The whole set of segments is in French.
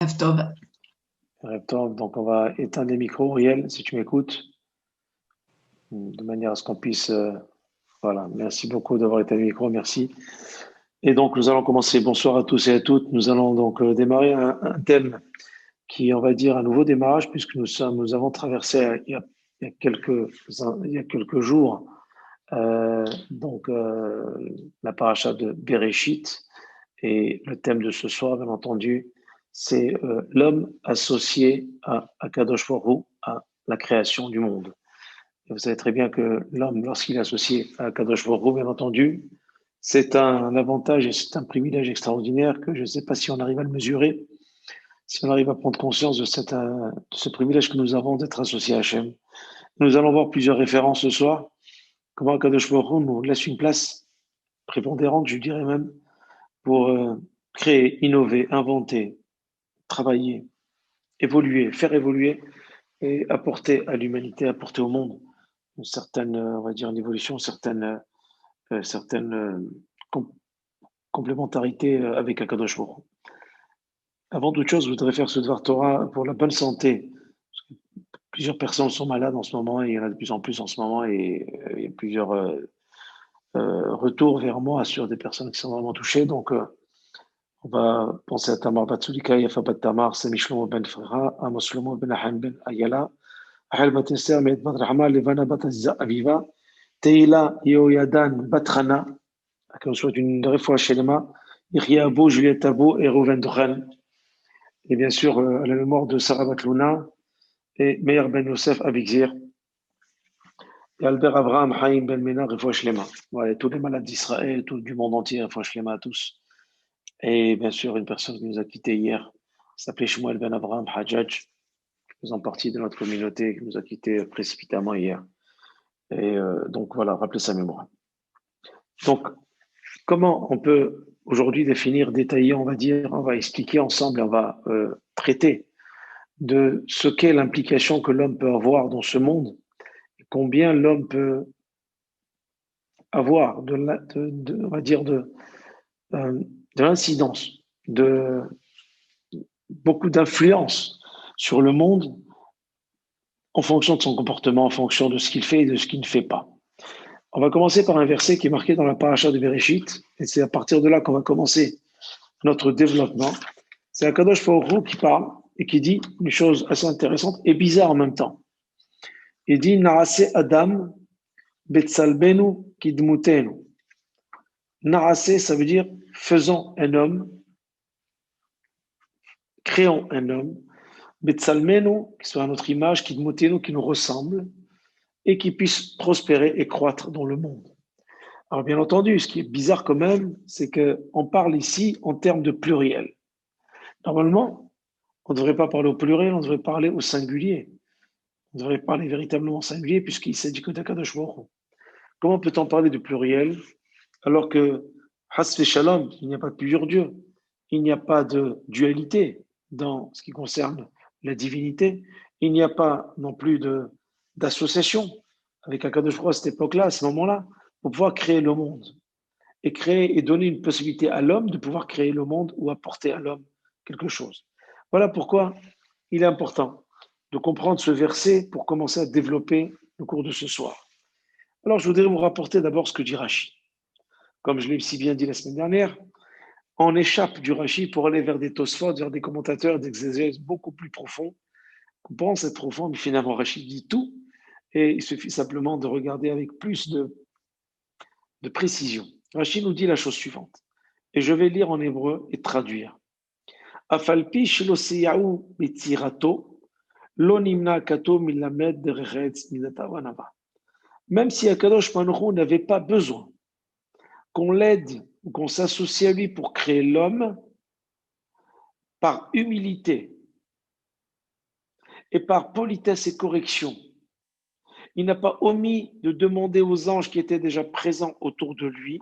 Tov. Donc, on va éteindre les micros. Riel, si tu m'écoutes, de manière à ce qu'on puisse. Voilà, merci beaucoup d'avoir éteint les micros, merci. Et donc, nous allons commencer. Bonsoir à tous et à toutes. Nous allons donc démarrer un thème qui, on va dire, un nouveau démarrage, puisque nous avons traversé il y a quelques jours la paracha de Bereshit. Et le thème de ce soir, bien entendu, c'est l'homme associé à Kadosh Baruch Hu, à la création du monde. Et vous savez très bien que l'homme, lorsqu'il est associé à Kadosh Baruch Hu, bien entendu, c'est un avantage et c'est un privilège extraordinaire que je ne sais pas si on arrive à le mesurer, si on arrive à prendre conscience de ce privilège que nous avons d'être associés à Hachem. Nous allons voir plusieurs références ce soir, comment Kadosh Baruch Hu nous laisse une place prépondérante, je dirais même, pour créer, innover, inventer, travailler, évoluer, faire évoluer et apporter à l'humanité, apporter au monde une certaine, on va dire, une évolution, certaines com- complémentarités avec Akadosh Baruch Hu. Avant toute chose, je voudrais faire ce Dvar Torah pour la bonne santé. Plusieurs personnes sont malades en ce moment et il y en a de plus en plus en ce moment et il y a plusieurs retours vers moi sur des personnes qui sont vraiment touchées. Donc, on va penser à Tamar Batsulika, Yafa Bat Tamar, Sami Shlomo Ben Frera, Amos Shlomo Ben Ahan Ben Ayala, Ahel Bat Esther, Mehet Bat Rahma, Levana Bat Aviva, Teila Yehoyadan Bat Hana, à qui on souhaite une réfoua Shelema, Yechia Abou, Juliette Abou et Rouven Duchen. Et bien sûr, à la mémoire de Sarah Batlouna et Meir Ben Youssef Abigzir, et Albert Abraham Haïm Ben Mena, réfoua Shelema. Voilà, tous les malades d'Israël, tout du monde entier, réfoua Shelema à tous. Et bien sûr, une personne qui nous a quittés hier s'appelait Shmuel Ben Abraham Hajjaj, faisant partie de notre communauté, qui nous a quittés précipitamment hier. Et donc voilà, rappelez sa mémoire. Donc, comment on peut aujourd'hui définir, détailler, on va dire, on va expliquer ensemble, on va traiter de ce qu'est l'implication que l'homme peut avoir dans ce monde, et combien l'homme peut avoir on va dire de l'incidence, de beaucoup d'influence sur le monde en fonction de son comportement, en fonction de ce qu'il fait et de ce qu'il ne fait pas. On va commencer par un verset qui est marqué dans la paracha de Bereshit, et c'est à partir de là qu'on va commencer notre développement. C'est Akadosh Baruch Hu qui parle et qui dit une chose assez intéressante et bizarre en même temps. Il dit Narase Adam Betsalbenu Kidmutenu. Narase, ça veut dire faisons un homme, créons un homme, Betsalmenu, qui soit à notre image, Kidmutenu, qui nous ressemble, et qui puisse prospérer et croître dans le monde. Alors bien entendu, ce qui est bizarre quand même, c'est qu'on parle ici en termes de pluriel. Normalement, on ne devrait pas parler au pluriel, on devrait parler au singulier. On devrait parler véritablement au singulier puisqu'il s'agit que d'Akadosh Baruch Hu. Comment peut-on parler de pluriel alors que, Hasve Shalom, il n'y a pas de plusieurs dieux, il n'y a pas de dualité dans ce qui concerne la divinité, il n'y a pas non plus d'association avec Akadosh Baruch Hu à cette époque-là, à ce moment-là, pour pouvoir créer le monde et créer et donner une possibilité à l'homme de pouvoir créer le monde ou apporter à l'homme quelque chose. Voilà pourquoi il est important de comprendre ce verset pour commencer à développer le cours de ce soir. Alors, je voudrais vous rapporter d'abord ce que dit Rashi. Comme je l'ai si bien dit la semaine dernière, on échappe du Rashi pour aller vers des Tosfot, vers des commentateurs d'exégèse beaucoup plus profonds, qu'on pense être profonds, mais finalement Rashi dit tout, et il suffit simplement de regarder avec plus de précision. Rashi nous dit la chose suivante, et je vais lire en hébreu et traduire. Afalpi shelo seyahu betzirato, lo nimna kato milamed derechetz midata vanava. Même si Akadosh Baruch Hu n'avait pas besoin qu'on l'aide ou qu'on s'associe à lui pour créer l'homme, par humilité et par politesse et correction, il n'a pas omis de demander aux anges qui étaient déjà présents autour de lui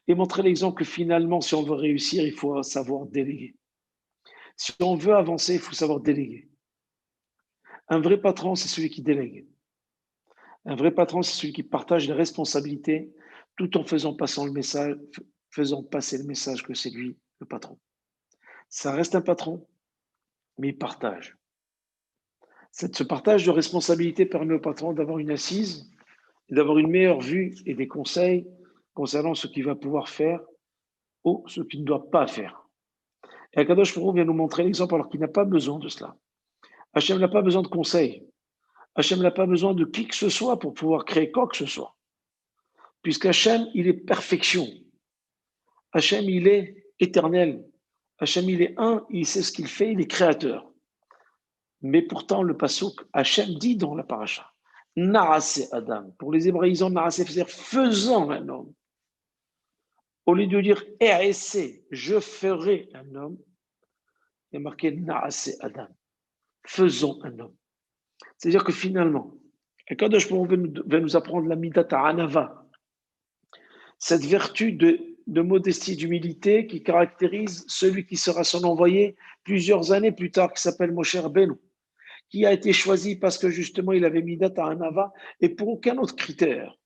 et montrer l'exemple que finalement, si on veut réussir, il faut savoir déléguer. Si on veut avancer, il faut savoir déléguer. Un vrai patron, c'est celui qui délègue. Un vrai patron, c'est celui qui partage les responsabilités tout en faisant passer le message, faisant passer le message que c'est lui le patron. Ça reste un patron, mais il partage. Ce partage de responsabilité permet au patron d'avoir une assise et d'avoir une meilleure vue et des conseils concernant ce qu'il va pouvoir faire ou ce qu'il ne doit pas faire. Et Akadosh Baruch Hu vient nous montrer l'exemple alors qu'il n'a pas besoin de cela. Hachem n'a pas besoin de conseils. Hachem n'a pas besoin de qui que ce soit pour pouvoir créer quoi que ce soit. Puisqu'Hachem, il est perfection. Hachem, il est éternel. Hachem, il est un, il sait ce qu'il fait, il est créateur. Mais pourtant, le pasuk, Hachem dit dans la paracha, Narase Adam. Pour les hébraïsants, Narase, c'est-à-dire faisant un homme. Au lieu de dire RSC, je ferai un homme, il y a marqué Narase Adam. Faisons un homme. C'est-à-dire que finalement, Kadosh Baruch Hu va nous apprendre la midat ha'anava, cette vertu de modestie, d'humilité qui caractérise celui qui sera son envoyé plusieurs années plus tard, qui s'appelle Moshe Rabbeinu, qui a été choisi parce que justement il avait midat ha'anava et pour aucun autre critère.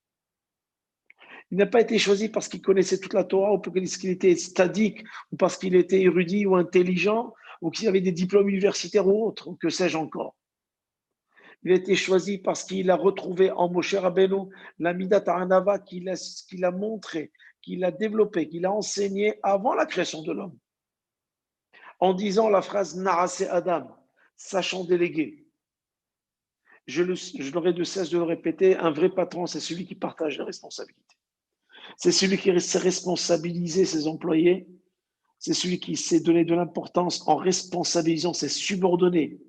Il n'a pas été choisi parce qu'il connaissait toute la Torah ou parce qu'il était stadique ou parce qu'il était érudit ou intelligent ou qu'il avait des diplômes universitaires ou autres, ou que sais-je encore. Il a été choisi parce qu'il a retrouvé en Moshe Rabbeinu la Midat HaAnava qu'il a montré, qu'il a développé, qu'il a enseigné avant la création de l'homme. En disant la phrase Narase Adam, sachant déléguer. Je n'aurai de cesse de le répéter, un vrai patron, c'est celui qui partage les responsabilités. C'est celui qui sait responsabiliser ses employés. C'est celui qui sait donner de l'importance en responsabilisant ses subordonnés,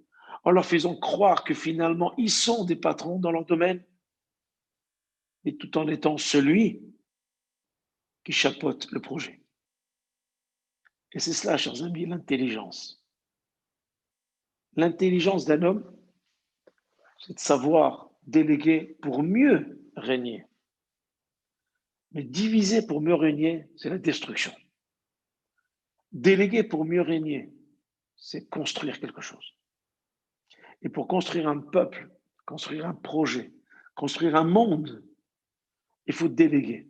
en leur faisant croire que finalement, ils sont des patrons dans leur domaine, et tout en étant celui qui chapeaute le projet. Et c'est cela, chers amis, l'intelligence. L'intelligence d'un homme, c'est de savoir déléguer pour mieux régner. Mais diviser pour mieux régner, c'est la destruction. Déléguer pour mieux régner, c'est construire quelque chose. Et pour construire un peuple, construire un projet, construire un monde, il faut déléguer.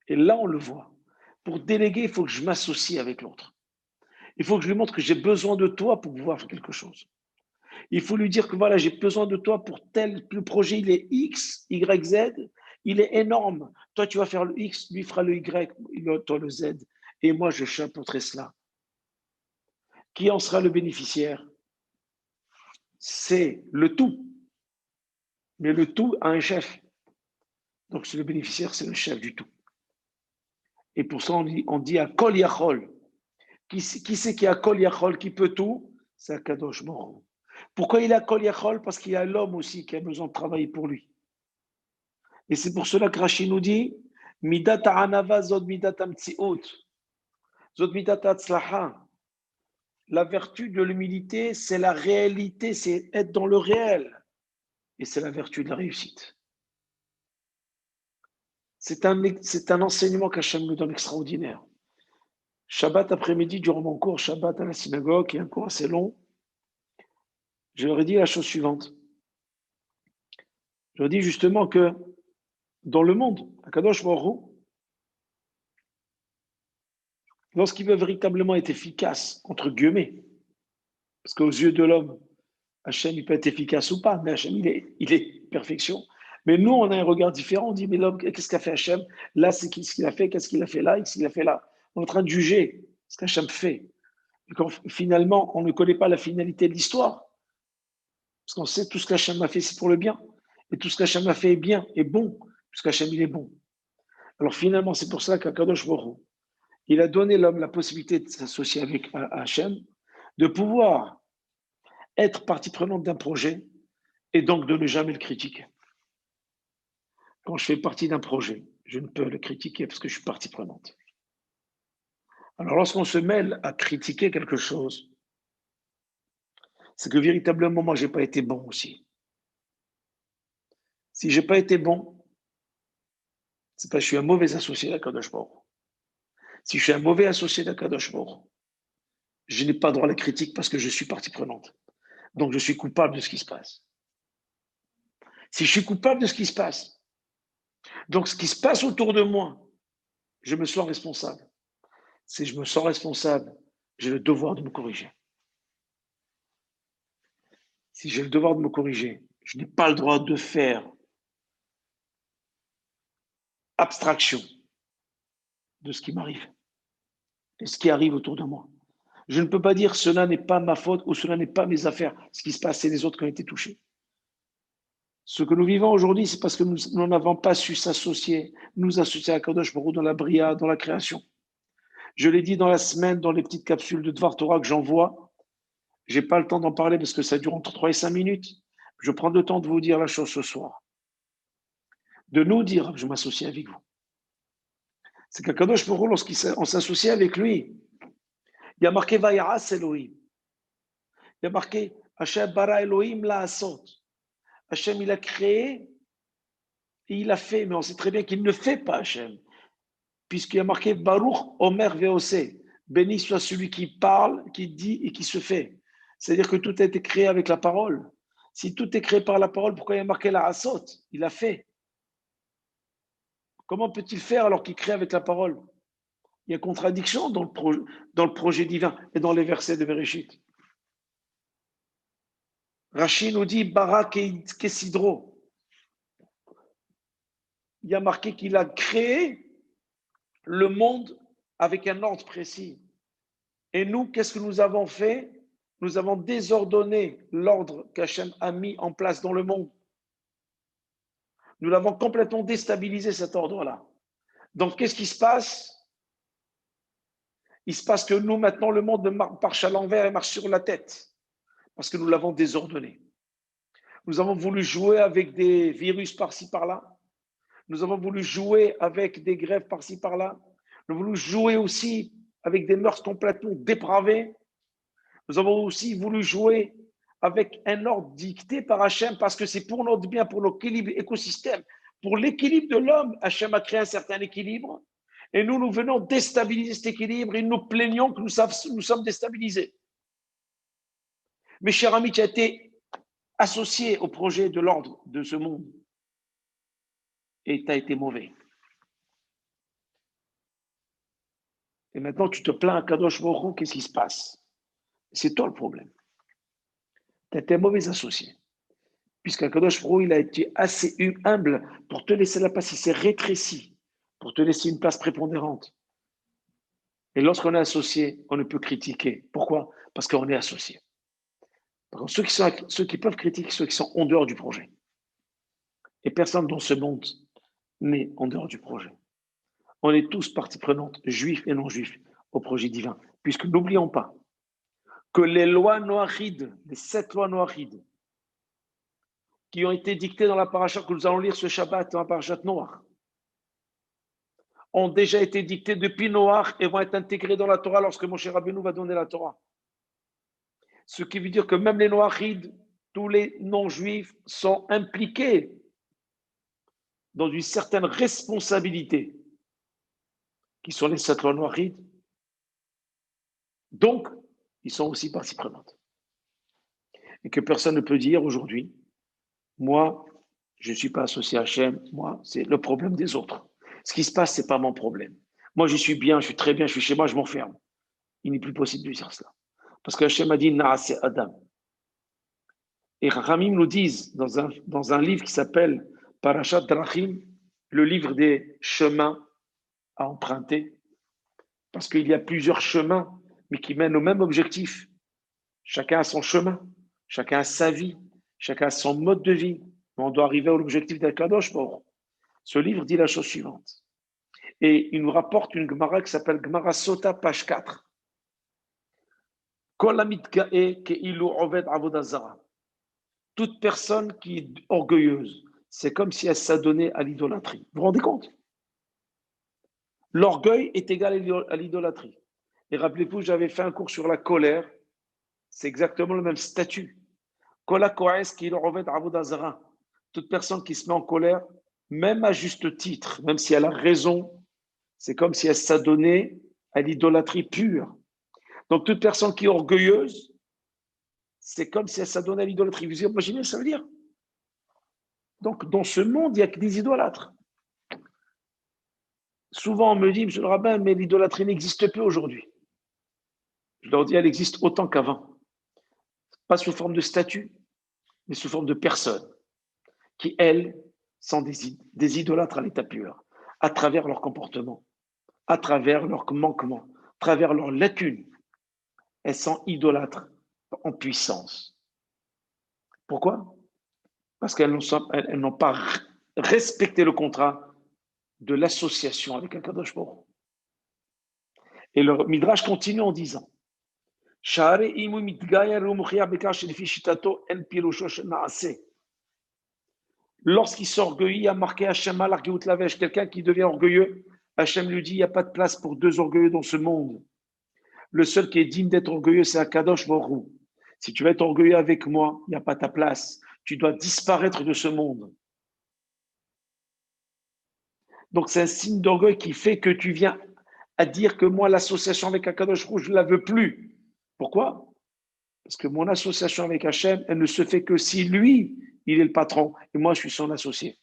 Et là, on le voit. Pour déléguer, il faut que je m'associe avec l'autre. Il faut que je lui montre que j'ai besoin de toi pour pouvoir faire quelque chose. Il faut lui dire que voilà, j'ai besoin de toi pour tel, le projet, il est X, Y, Z, il est énorme. Toi, tu vas faire le X, lui fera le Y, toi le Z, et moi, je chapeauterai cela. Qui en sera le bénéficiaire? C'est le tout. Mais le tout a un chef. Donc, c'est le bénéficiaire, c'est le chef du tout. Et pour ça, on dit à Kol Yachol. Qui c'est qui a Kol Yachol, qui peut tout? C'est Akadosh Baruch Hu. Pourquoi il a Kol Yachol? Parce qu'il y a l'homme aussi qui a besoin de travailler pour lui. Et c'est pour cela que Rashi nous dit Midat ha'anava zod midat hamtziut, zod midat ha'atzlacha. La vertu de l'humilité, c'est la réalité, c'est être dans le réel. Et c'est la vertu de la réussite. C'est un enseignement qu'Hachem nous donne extraordinaire. Shabbat après-midi, durant mon cours Shabbat à la synagogue, qui est un cours assez long, je leur ai dit la chose suivante. Je leur ai dit justement que dans le monde, Akadosh Baruch Hu, lorsqu'il veut véritablement être efficace, entre guillemets, parce qu'aux yeux de l'homme, Hachem, il peut être efficace ou pas, mais Hachem, il est perfection. Mais nous, on a un regard différent. On dit, mais l'homme, qu'est-ce qu'a fait Hachem? Là, c'est ce qu'il a fait, qu'est-ce qu'il a fait là, qu'est-ce qu'il a fait là. On est en train de juger ce qu'Hachem fait. Et quand finalement, on ne connaît pas la finalité de l'histoire. Parce qu'on sait tout ce qu'Hachem a fait, c'est pour le bien. Et tout ce qu'Hachem a fait est bien, est bon, puisqu'Hachem, il est bon. Alors finalement, c'est pour ça qu'Akadosh Baruch Hu, il a donné l'homme la possibilité de s'associer avec Hachem, de pouvoir être partie prenante d'un projet et donc de ne jamais le critiquer. Quand je fais partie d'un projet, je ne peux le critiquer parce que je suis partie prenante. Alors lorsqu'on se mêle à critiquer quelque chose, c'est que véritablement, moi, je n'ai pas été bon aussi. Si je n'ai pas été bon, c'est parce que je suis un mauvais associé d'Akadosh Baruch Hu. Si je suis un mauvais associé d'Akadosh Baruch Hu, je n'ai pas droit à la critique parce que je suis partie prenante. Donc, je suis coupable de ce qui se passe. Si je suis coupable de ce qui se passe, donc ce qui se passe autour de moi, je me sens responsable. Si je me sens responsable, j'ai le devoir de me corriger. Si j'ai le devoir de me corriger, je n'ai pas le droit de faire abstraction de ce qui m'arrive et ce qui arrive autour de moi. Je ne peux pas dire cela n'est pas ma faute ou cela n'est pas mes affaires. Ce qui se passe, c'est les autres qui ont été touchés. Ce que nous vivons aujourd'hui, c'est parce que nous n'avons pas su s'associer, nous associer à Kadosh Baruch Hu dans la bria, dans la création. Je l'ai dit dans la semaine, dans les petites capsules de Dvar Torah que j'envoie. Je n'ai pas le temps d'en parler parce que ça dure entre 3 et 5 minutes. Je prends le temps de vous dire la chose ce soir. De nous dire que je m'associe avec vous. C'est qu'à Kadosh Baruch Hu, lorsqu'on s'associe avec lui, il y a marqué Vayaras Elohim. Il y a marqué Hashem bara Elohim la asot. Hashem, il a créé et il a fait, mais on sait très bien qu'il ne fait pas Hashem. Puisqu'il y a marqué Baruch Omer Veose. Béni soit celui qui parle, qui dit et qui se fait. C'est-à-dire que tout a été créé avec la parole. Si tout est créé par la parole, pourquoi il y a marqué la asot? Il a fait. Comment peut-il faire alors qu'il crée avec la parole? Il y a contradiction dans le projet divin et dans les versets de Bereshit. Rachid nous dit Barak Kesidro. Il y a marqué qu'il a créé le monde avec un ordre précis. Et nous, qu'est-ce que nous avons fait? Nous avons désordonné l'ordre qu'Hachem a mis en place dans le monde. Nous l'avons complètement déstabilisé, cet ordre-là. Donc, qu'est-ce qui se passe? Il se passe que nous, maintenant, le monde marche à l'envers et marche sur la tête, parce que nous l'avons désordonné. Nous avons voulu jouer avec des virus par-ci, par-là. Nous avons voulu jouer avec des grèves par-ci, par-là. Nous avons voulu jouer aussi avec des mœurs complètement dépravées. Nous avons aussi voulu jouer avec un ordre dicté par Hachem parce que c'est pour notre bien, pour l'équilibre écosystème. Pour l'équilibre de l'homme, Hachem a créé un certain équilibre et nous venons déstabiliser cet équilibre et nous plaignons que nous sommes déstabilisés. Mais cher ami, tu as été associé au projet de l'ordre de ce monde et tu as été mauvais. Et maintenant, tu te plains à Kadosh Baruch Hu, qu'est-ce qui se passe? C'est toi le problème. Tu as été un mauvais associé. Puisqu'un Kadosh Baruch Hu, il a été assez humble pour te laisser la place, il s'est rétréci, pour te laisser une place prépondérante. Et lorsqu'on est associé, on ne peut critiquer. Pourquoi? Parce qu'on est associé. Par contre, ceux qui peuvent critiquer, ceux qui sont en dehors du projet. Et personne dans ce monde n'est en dehors du projet. On est tous partie prenante, juifs et non-juifs, au projet divin. Puisque n'oublions pas que les lois noachides, les 7 lois noachides, qui ont été dictées dans la paracha que nous allons lire ce Shabbat, dans la paracha Noach, ont déjà été dictées depuis Noach et vont être intégrées dans la Torah lorsque Moshe Rabbeinu va donner la Torah. Ce qui veut dire que même les Noachides, tous les non-juifs sont impliqués dans une certaine responsabilité, qui sont les 7 lois noachides. Donc, ils sont aussi partie prenante. Et que personne ne peut dire aujourd'hui, moi, je ne suis pas associé à Hachem, moi, c'est le problème des autres. Ce qui se passe, ce n'est pas mon problème. Moi, je suis bien, je suis très bien, je suis chez moi, je m'enferme. Il n'est plus possible de dire cela. Parce que Hachem a dit Naase Adam. Et Ramim nous disent dans un livre qui s'appelle Parashat Drachim, le livre des chemins à emprunter, parce qu'il y a plusieurs chemins, mais qui mènent au même objectif. Chacun a son chemin, chacun a sa vie, chacun a son mode de vie. Mais on doit arriver à l'objectif d'Akadosh Baruch. Ce livre dit la chose suivante. Et il nous rapporte une Gemara qui s'appelle Gemara Sota, page 4. Toute personne qui est orgueilleuse, c'est comme si elle s'adonnait à l'idolâtrie. Vous vous rendez compte? L'orgueil est égal à l'idolâtrie. Et rappelez-vous, j'avais fait un cours sur la colère. C'est exactement le même statut. Toute personne qui se met en colère, même à juste titre, même si elle a raison, c'est comme si elle s'adonnait à l'idolâtrie pure. Donc, toute personne qui est orgueilleuse, c'est comme si elle s'adonnait à l'idolâtrie. Vous imaginez ce que ça veut dire? Donc, dans ce monde, il n'y a que des idolâtres. Souvent, on me dit, monsieur le rabbin, mais l'idolâtrie n'existe plus aujourd'hui. Je leur dis, elle existe autant qu'avant. Pas sous forme de statut, mais sous forme de personnes qui, elles, sont des idolâtres à l'état pur, à travers leur comportement, à travers leurs manquements, à travers leurs lacunes. Elles sont idolâtres en puissance. Pourquoi? Parce qu'elles n'ont pas respecté le contrat de l'association avec Akadosh Baruch. Et le Midrash continue en disant lorsqu'il s'orgueillit, il y a marqué Hachem Malach Geout Lavesh, quelqu'un qui devient orgueilleux, Hachem lui dit il n'y a pas de place pour deux orgueilleux dans ce monde. Le seul qui est digne d'être orgueilleux, c'est Akadosh Baruch. Si tu veux être orgueilleux avec moi, il n'y a pas ta place. Tu dois disparaître de ce monde. Donc c'est un signe d'orgueil qui fait que tu viens à dire que moi, l'association avec Akadosh Baruch, je ne la veux plus. Pourquoi? Parce que mon association avec Hachem, elle ne se fait que si lui, il est le patron et moi, je suis son associé.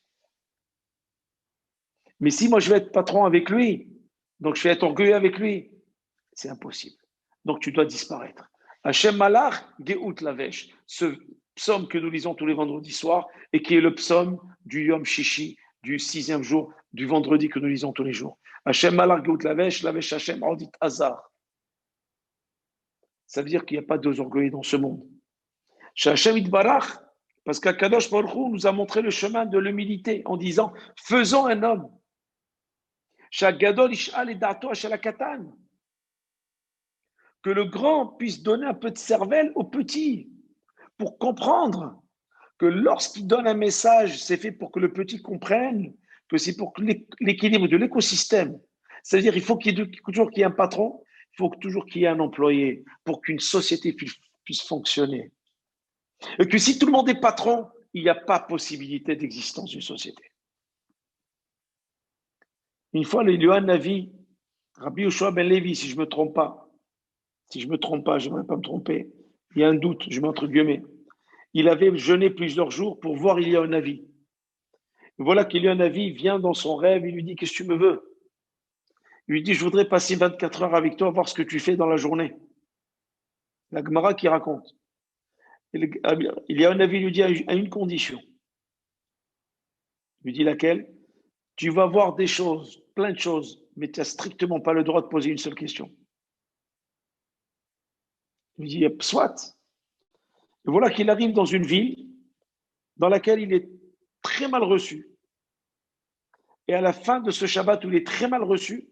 Mais si moi, je vais être patron avec lui, donc je vais être orgueilleux avec lui, c'est impossible. Donc tu dois disparaître. Hachem Malach, Geout Lavesh, ce psaume que nous lisons tous les vendredis soirs et qui est le psaume du Yom Shishi, du 6e jour, du vendredi que nous lisons tous les jours. Hachem Malach, Geout Lavesh, Lavesh Hachem, Audit Hazar. Ça veut dire qu'il n'y a pas deux orgueilleux dans ce monde. Chez Hachem Itbarach, parce qu'Akadosh Baruch Hu nous a montré le chemin de l'humilité en disant faisons un homme. Chez Gadol Ish'al et Dato chez la Katan. Que le grand puisse donner un peu de cervelle au petit pour comprendre que lorsqu'il donne un message, c'est fait pour que le petit comprenne que c'est pour l'équilibre de l'écosystème. C'est-à-dire qu'il faut qu'il y ait toujours qu'il y ait un patron, il faut toujours qu'il y ait un employé pour qu'une société puisse fonctionner. Et que si tout le monde est patron, il n'y a pas possibilité d'existence d'une société. Une fois, il y a un avis, Rabbi Yoshua ben Levi, si je ne me trompe pas, je n'aimerais pas me tromper, il y a un doute, je mets entre guillemets. Il avait jeûné plusieurs jours pour voir il y a un avis. Voilà qu'il y a un avis, il vient dans son rêve, il lui dit, qu'est-ce que tu me veux? Il lui dit, je voudrais passer 24 heures avec toi, voir ce que tu fais dans la journée. La Gemara qui raconte. Il y a un avis, il lui dit, à une condition. Il lui dit laquelle? Tu vas voir des choses, plein de choses, mais tu n'as strictement pas le droit de poser une seule question. Il lui dit, soit. Et voilà qu'il arrive dans une ville dans laquelle il est très mal reçu. Et à la fin de ce Shabbat où il est très mal reçu,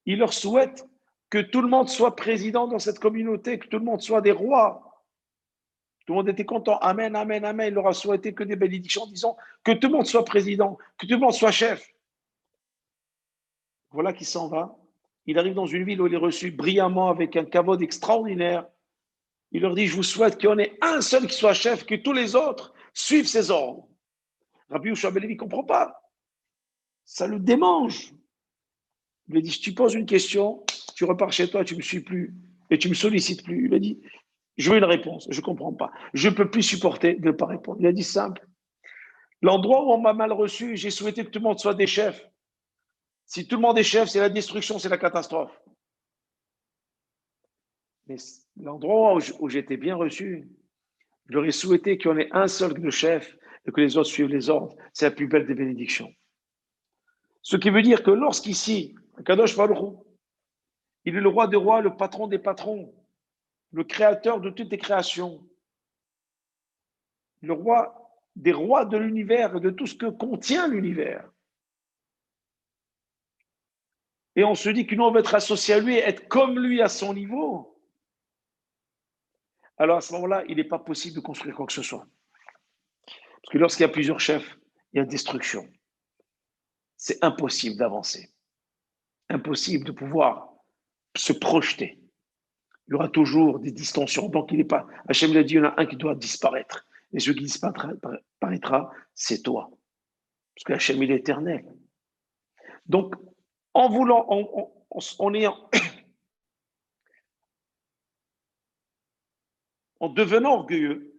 il leur souhaite que tout le monde soit président dans cette communauté, que tout le monde soit des rois. Tout le monde était content. Amen, amen, amen. Il leur a souhaité que des bénédictions en disant que tout le monde soit président, que tout le monde soit chef. Voilà qu'il s'en va. Il arrive dans une ville où il est reçu brillamment avec un kavod extraordinaire. Il leur dit, je vous souhaite qu'il y en ait un seul qui soit chef, que tous les autres suivent ses ordres. Rabbi Yoshua ben Levi ne comprend pas. Ça le démange. Il lui dit, si tu poses une question, tu repars chez toi, tu ne me suis plus et tu ne me sollicites plus. Il a dit, je veux une réponse, je ne comprends pas. Je ne peux plus supporter de ne pas répondre. Il a dit simple. L'endroit où on m'a mal reçu, j'ai souhaité que tout le monde soit des chefs. Si tout le monde est chef, c'est la destruction, c'est la catastrophe. Mais l'endroit où j'étais bien reçu, j'aurais souhaité qu'il y en ait un seul de chef et que les autres suivent les ordres. C'est la plus belle des bénédictions. Ce qui veut dire que lorsqu'ici, Kadosh Baruch Hu, il est le roi des rois, le patron des patrons, le créateur de toutes les créations, le roi des rois de l'univers et de tout ce que contient l'univers. Et on se dit que nous, on veut être associé à lui, être comme lui à son niveau. Alors à ce moment-là, il n'est pas possible de construire quoi que ce soit. Parce que lorsqu'il y a plusieurs chefs, il y a destruction. C'est impossible d'avancer. Impossible de pouvoir se projeter. Il y aura toujours des distensions. Donc, il n'est pas. Hachem l'a dit, il y en a un qui doit disparaître. Et celui qui disparaîtra, c'est toi. Parce que Hachem, il est éternel. Donc, en voulant, en ayant, en devenant orgueilleux,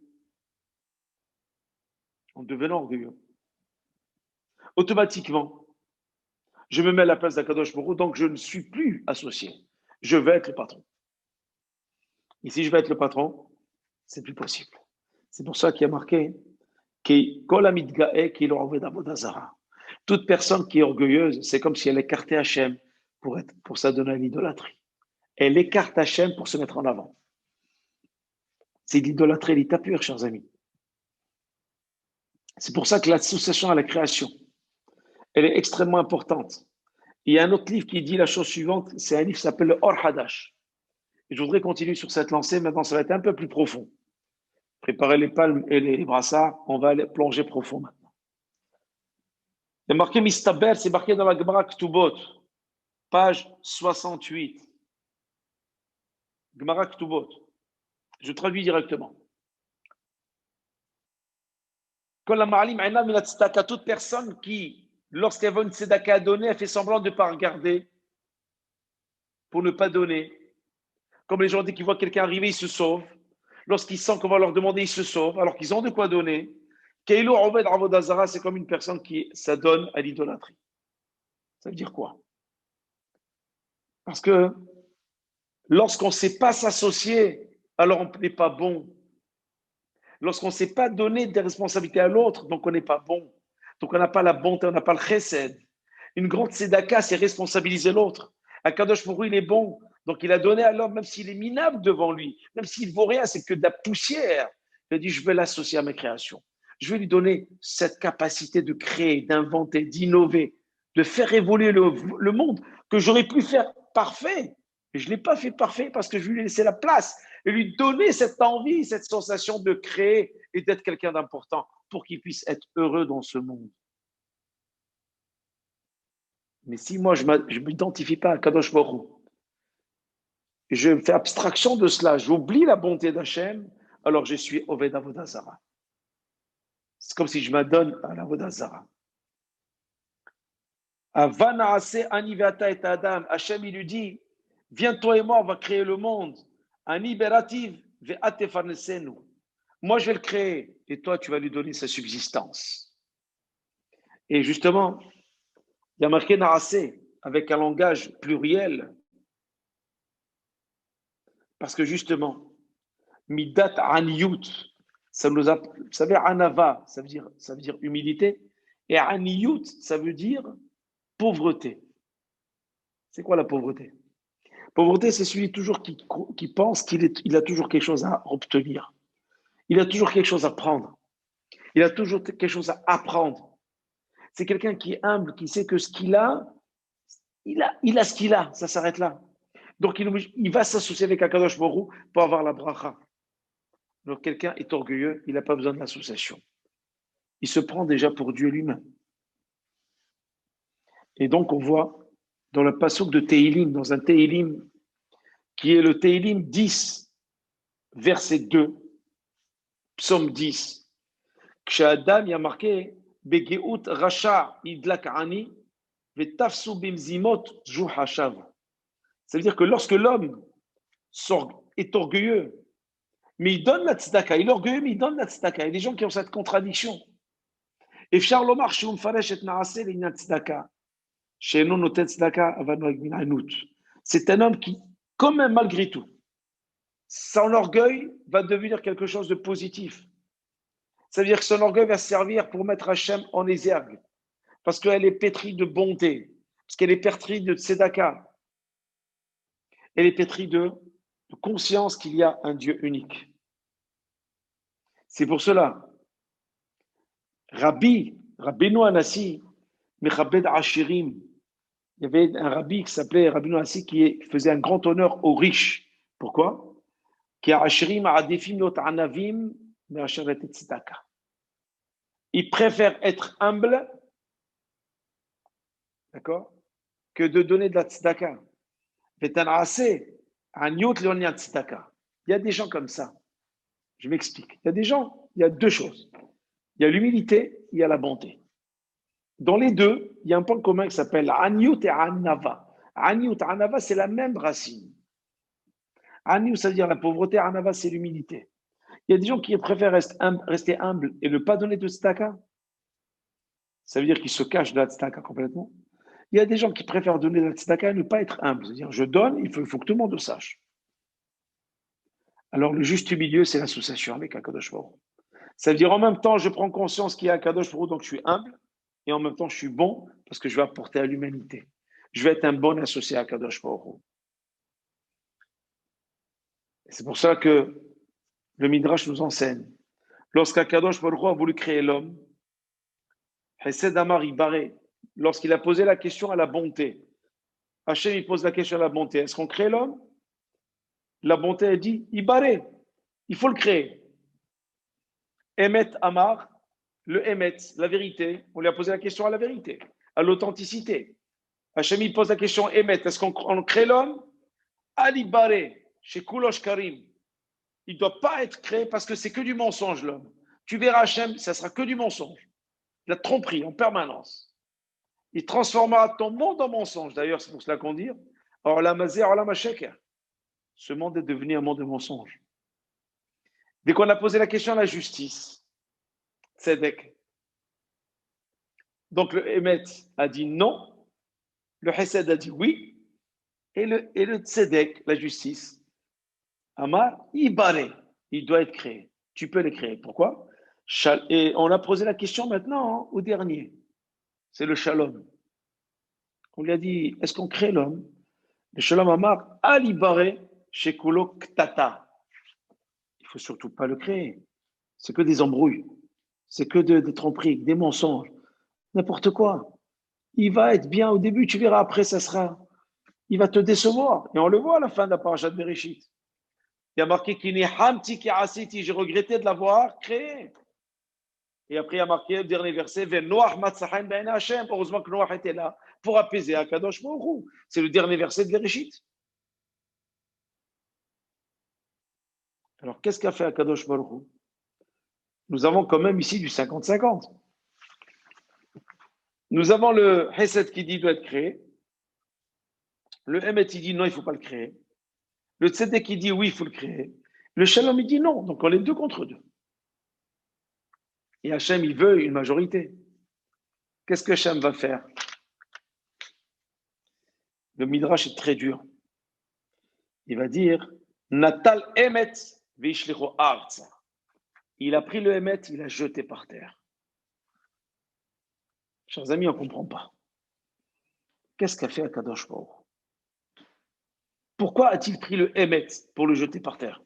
automatiquement, Je me mets à la place d'Akadosh Baruch Hu, donc je ne suis plus associé. Je vais être le patron. Et si je vais être le patron, c'est plus possible. C'est pour ça qu'il y a marqué toute personne qui est orgueilleuse, c'est comme si elle écartait Hachem pour s'adonner à l'idolâtrie. Elle écarte Hachem pour se mettre en avant. C'est l'idolâtrie, l'état pur, chers amis. C'est pour ça que l'association à la création, elle est extrêmement importante. Il y a un autre livre qui dit la chose suivante, c'est un livre qui s'appelle le Or Hadash. Et je voudrais continuer sur cette lancée, maintenant ça va être un peu plus profond. Préparez les palmes et les brassards, on va aller plonger profond maintenant. Il y a marqué Mistaber, c'est marqué dans la Gemara Ktubot, page 68. Gemara Ktubot. Je traduis directement. Toute personne qui, lorsqu'elle voit une tzedaka à donner, elle fait semblant de ne pas regarder pour ne pas donner. Comme les gens, dès qu'ils voient quelqu'un arriver, ils se sauvent. Lorsqu'ils sentent qu'on va leur demander, ils se sauvent, alors qu'ils ont de quoi donner. Keilo Obed Avodazara, c'est comme une personne qui s'adonne à l'idolâtrie. Ça veut dire quoi? Parce que lorsqu'on ne sait pas s'associer, alors on n'est pas bon. Lorsqu'on ne sait pas donner des responsabilités à l'autre, donc on n'est pas bon. Donc on n'a pas la bonté, on n'a pas le chesed. Une grande tzedaka, c'est responsabiliser l'autre. Akadosh Baruch Hu, il est bon. Donc il a donné à l'homme, même s'il est minable devant lui, même s'il ne vaut rien, c'est que de la poussière. Il a dit, je vais l'associer à mes créations. Je vais lui donner cette capacité de créer, d'inventer, d'innover, de faire évoluer le monde que j'aurais pu faire parfait. Et je ne l'ai pas fait parfait parce que je lui ai laissé la place et lui donner cette envie, cette sensation de créer et d'être quelqu'un d'important pour qu'il puisse être heureux dans ce monde. Mais si moi, je ne m'identifie pas à Kadosh Baruch Hu, je fais abstraction de cela, j'oublie la bonté d'Hachem, alors je suis Oved Avodah Zara. C'est comme si je m'adonne à l'Avodah Zara. Hachem, il lui dit, viens toi et moi, on va créer le monde. Moi, je vais le créer et toi, tu vas lui donner sa subsistance. Et justement, il y a marqué Naasé avec un langage pluriel. Parce que justement, Midat Aniyut, vous savez, Anava, ça veut dire humilité. Et Aniyut, ça veut dire pauvreté. C'est quoi la pauvreté? Pauvreté, c'est celui toujours qui pense qu'il a toujours quelque chose à obtenir. Il a toujours quelque chose à prendre. Il a toujours quelque chose à apprendre. C'est quelqu'un qui est humble, qui sait que ce qu'il a, il a ce qu'il a. Ça s'arrête là. Donc, il va s'associer avec Akadosh Baruch Hu pour avoir la bracha. Donc, quelqu'un est orgueilleux, il n'a pas besoin de l'association. Il se prend déjà pour Dieu lui-même. Et donc, on voit dans le passouk de Teilim, dans un Teilim qui est le Teilim 10, verset 2, psaume 10. Kshadam, il y a marqué Begeut Rasha idlak ani vetafsu bimzimot juhashav. Ça veut dire que lorsque l'homme est orgueilleux, mais il donne la tzedaka, il est orgueilleux, mais il donne la tzedaka. Il y a des gens qui ont cette contradiction. Et Charlomar, Shum Faresh et Naase, l'Inat tzedaka. C'est un homme qui, quand même, malgré tout, son orgueil va devenir quelque chose de positif. Ça veut dire que son orgueil va servir pour mettre Hachem en exergue, parce qu'elle est pétrie de bonté, parce qu'elle est pétrie de tzedaka, elle est pétrie de conscience qu'il y a un Dieu unique. C'est pour cela, Rabbeinu Anassi, Mechabed Ashirim, il y avait un rabbi qui s'appelait Rabbeinu Anassi qui faisait un grand honneur aux riches. Pourquoi? Il préfère être humble, d'accord, que de donner de la tzedaka. Il y a des gens comme ça. Je m'explique. Il y a des gens, il y a deux choses. Il y a l'humilité, il y a la bonté. Dans les deux, il y a un point commun qui s'appelle Anyut et Anava. Anyut et Anava, c'est la même racine. Anyut, ça veut dire la pauvreté, Anava, c'est l'humilité. Il y a des gens qui préfèrent rester humbles et ne pas donner de tzedaka. Ça veut dire qu'ils se cachent de la tzedaka complètement. Il y a des gens qui préfèrent donner la tzedaka et ne pas être humble. C'est-à-dire, je donne, il faut que tout le monde le sache. Alors, le juste milieu, c'est l'association avec Akadosh Baruch Hu. Ça veut dire, en même temps, je prends conscience qu'il y a Akadosh Baruch Hu, donc je suis humble, et en même temps, je suis bon parce que je vais apporter à l'humanité. Je vais être un bon associé à Akadosh Baruch Hu. C'est pour ça que le Midrash nous enseigne. Lorsqu'Akadosh Baruch Hu a voulu créer l'homme, Hesed Amar Ibaré, lorsqu'il a posé la question à la bonté, Hachem il pose la question à la bonté, est-ce qu'on crée l'homme? La bonté a dit, Ibaré, il faut le créer. Emet Amar, le Emet, la vérité, on lui a posé la question à la vérité, à l'authenticité. Hachem il pose la question Emet, est-ce qu'on crée l'homme? Ali Baré, chez Koulosh Karim, il ne doit pas être créé parce que c'est que du mensonge l'homme. Tu verras Hachem, ça sera que du mensonge. La tromperie en permanence. Il transformera ton monde en mensonge. D'ailleurs, c'est pour cela qu'on dit or la mazé, or la machek. Ce monde est devenu un monde de mensonges. Dès qu'on a posé la question à la justice, Tzedek. Donc le Emet a dit non, le Hesed a dit oui, et le Tzedek, la justice, Amar, Ibaré, il doit être créé. Tu peux le créer. Pourquoi? Et on a posé la question maintenant au dernier. C'est le Shalom. On lui a dit, est-ce qu'on crée l'homme? Le Shalom Amar, Alibaré, Shekulo Ktata. Il ne faut surtout pas le créer. C'est que des embrouilles. C'est que des tromperies, des mensonges. N'importe quoi. Il va être bien au début, tu verras, après, il va te décevoir. Et on le voit à la fin de la paracha de Bereshit. Il y a marqué Kini Hamti ki asiti, j'ai regretté de l'avoir créé. Et après, il y a marqué le dernier verset, heureusement que Noach était là pour apaiser Akadosh Baruch Hu. C'est le dernier verset de Bereshit. Alors, qu'est-ce qu'a fait Akadosh Baruch Hu? Nous avons quand même ici du 50-50. Nous avons le Hesed qui dit doit être créé. Le Emet qui dit non, il ne faut pas le créer. Le Tzedek qui dit oui, il faut le créer. Le Shalom il dit non. Donc on est deux contre deux. Et Hachem, il veut une majorité. Qu'est-ce que Hachem va faire? Le Midrash est très dur. Il va dire Natal Emet Vishlicho Arza. Il a pris le Emet, il l'a jeté par terre. Chers amis, on ne comprend pas. Qu'est-ce qu'a fait Akadosh Baruch Hu? Pourquoi a-t-il pris le Emet pour le jeter par terre?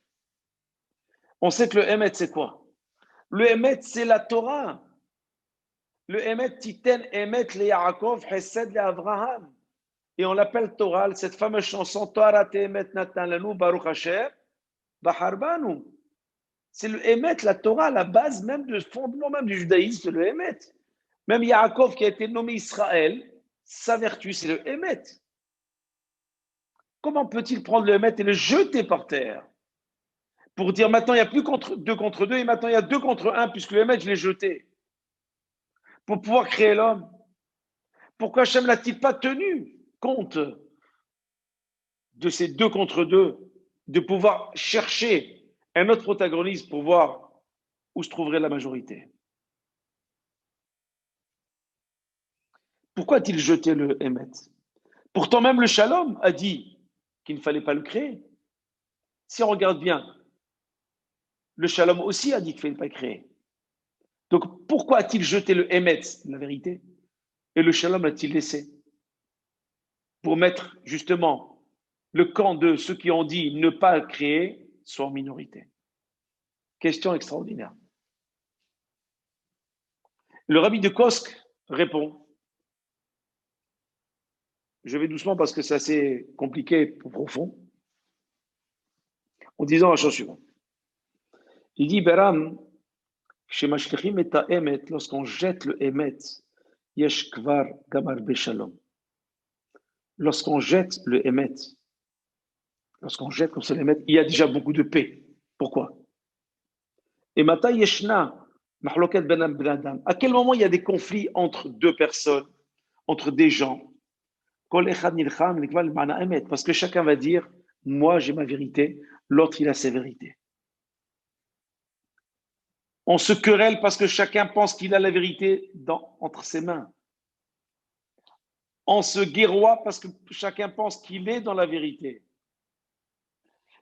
On sait que le Emet, c'est quoi? Le Emet, c'est la Torah. Le Emet, Titen Emet le Yaakov, Hesed le Avraham. Et on l'appelle Torah, cette fameuse chanson Torah Emet Natan Lanu Baruch Hashem Baharbanu. C'est le Emet, la Torah, la base même du fondement même du judaïsme, le Emet. Même Yaakov qui a été nommé Israël, sa vertu, c'est le Emet. Comment peut-il prendre le Emet et le jeter par terre? Pour dire maintenant il n'y a plus deux contre deux et maintenant il y a deux contre un puisque le Emet, je l'ai jeté. Pour pouvoir créer l'homme. Pourquoi Hachem n'a-t-il pas tenu compte de ces deux contre deux, de pouvoir chercher un autre protagoniste pour voir où se trouverait la majorité? Pourquoi a-t-il jeté le Emet? Pourtant même le Shalom a dit qu'il ne fallait pas le créer. Si on regarde bien, le Shalom aussi a dit qu'il ne fallait pas le créer. Donc pourquoi a-t-il jeté le Emet, la vérité, et le Shalom l'a-t-il laissé? Pour mettre justement le camp de ceux qui ont dit ne pas créer soit en minorité. Question extraordinaire. Le rabbi de Kosk répond. Je vais doucement parce que c'est assez compliqué et profond. En disant la chose suivante. Il dit, Beram, chez Mashlichim et Emet, lorsqu'on jette le Emet, Yesh Kvar Gamar Beshalom. Lorsqu'on jette le Emet, lorsqu'on jette comme ça l'Emet, il y a déjà beaucoup de paix. Pourquoi? Et Mata Yeshna, Mahloket Benam Benadam. À quel moment il y a des conflits entre deux personnes, entre des gens? Parce que chacun va dire, moi j'ai ma vérité, l'autre il a ses vérités. On se querelle parce que chacun pense qu'il a la vérité entre ses mains. On se guerroie parce que chacun pense qu'il est dans la vérité.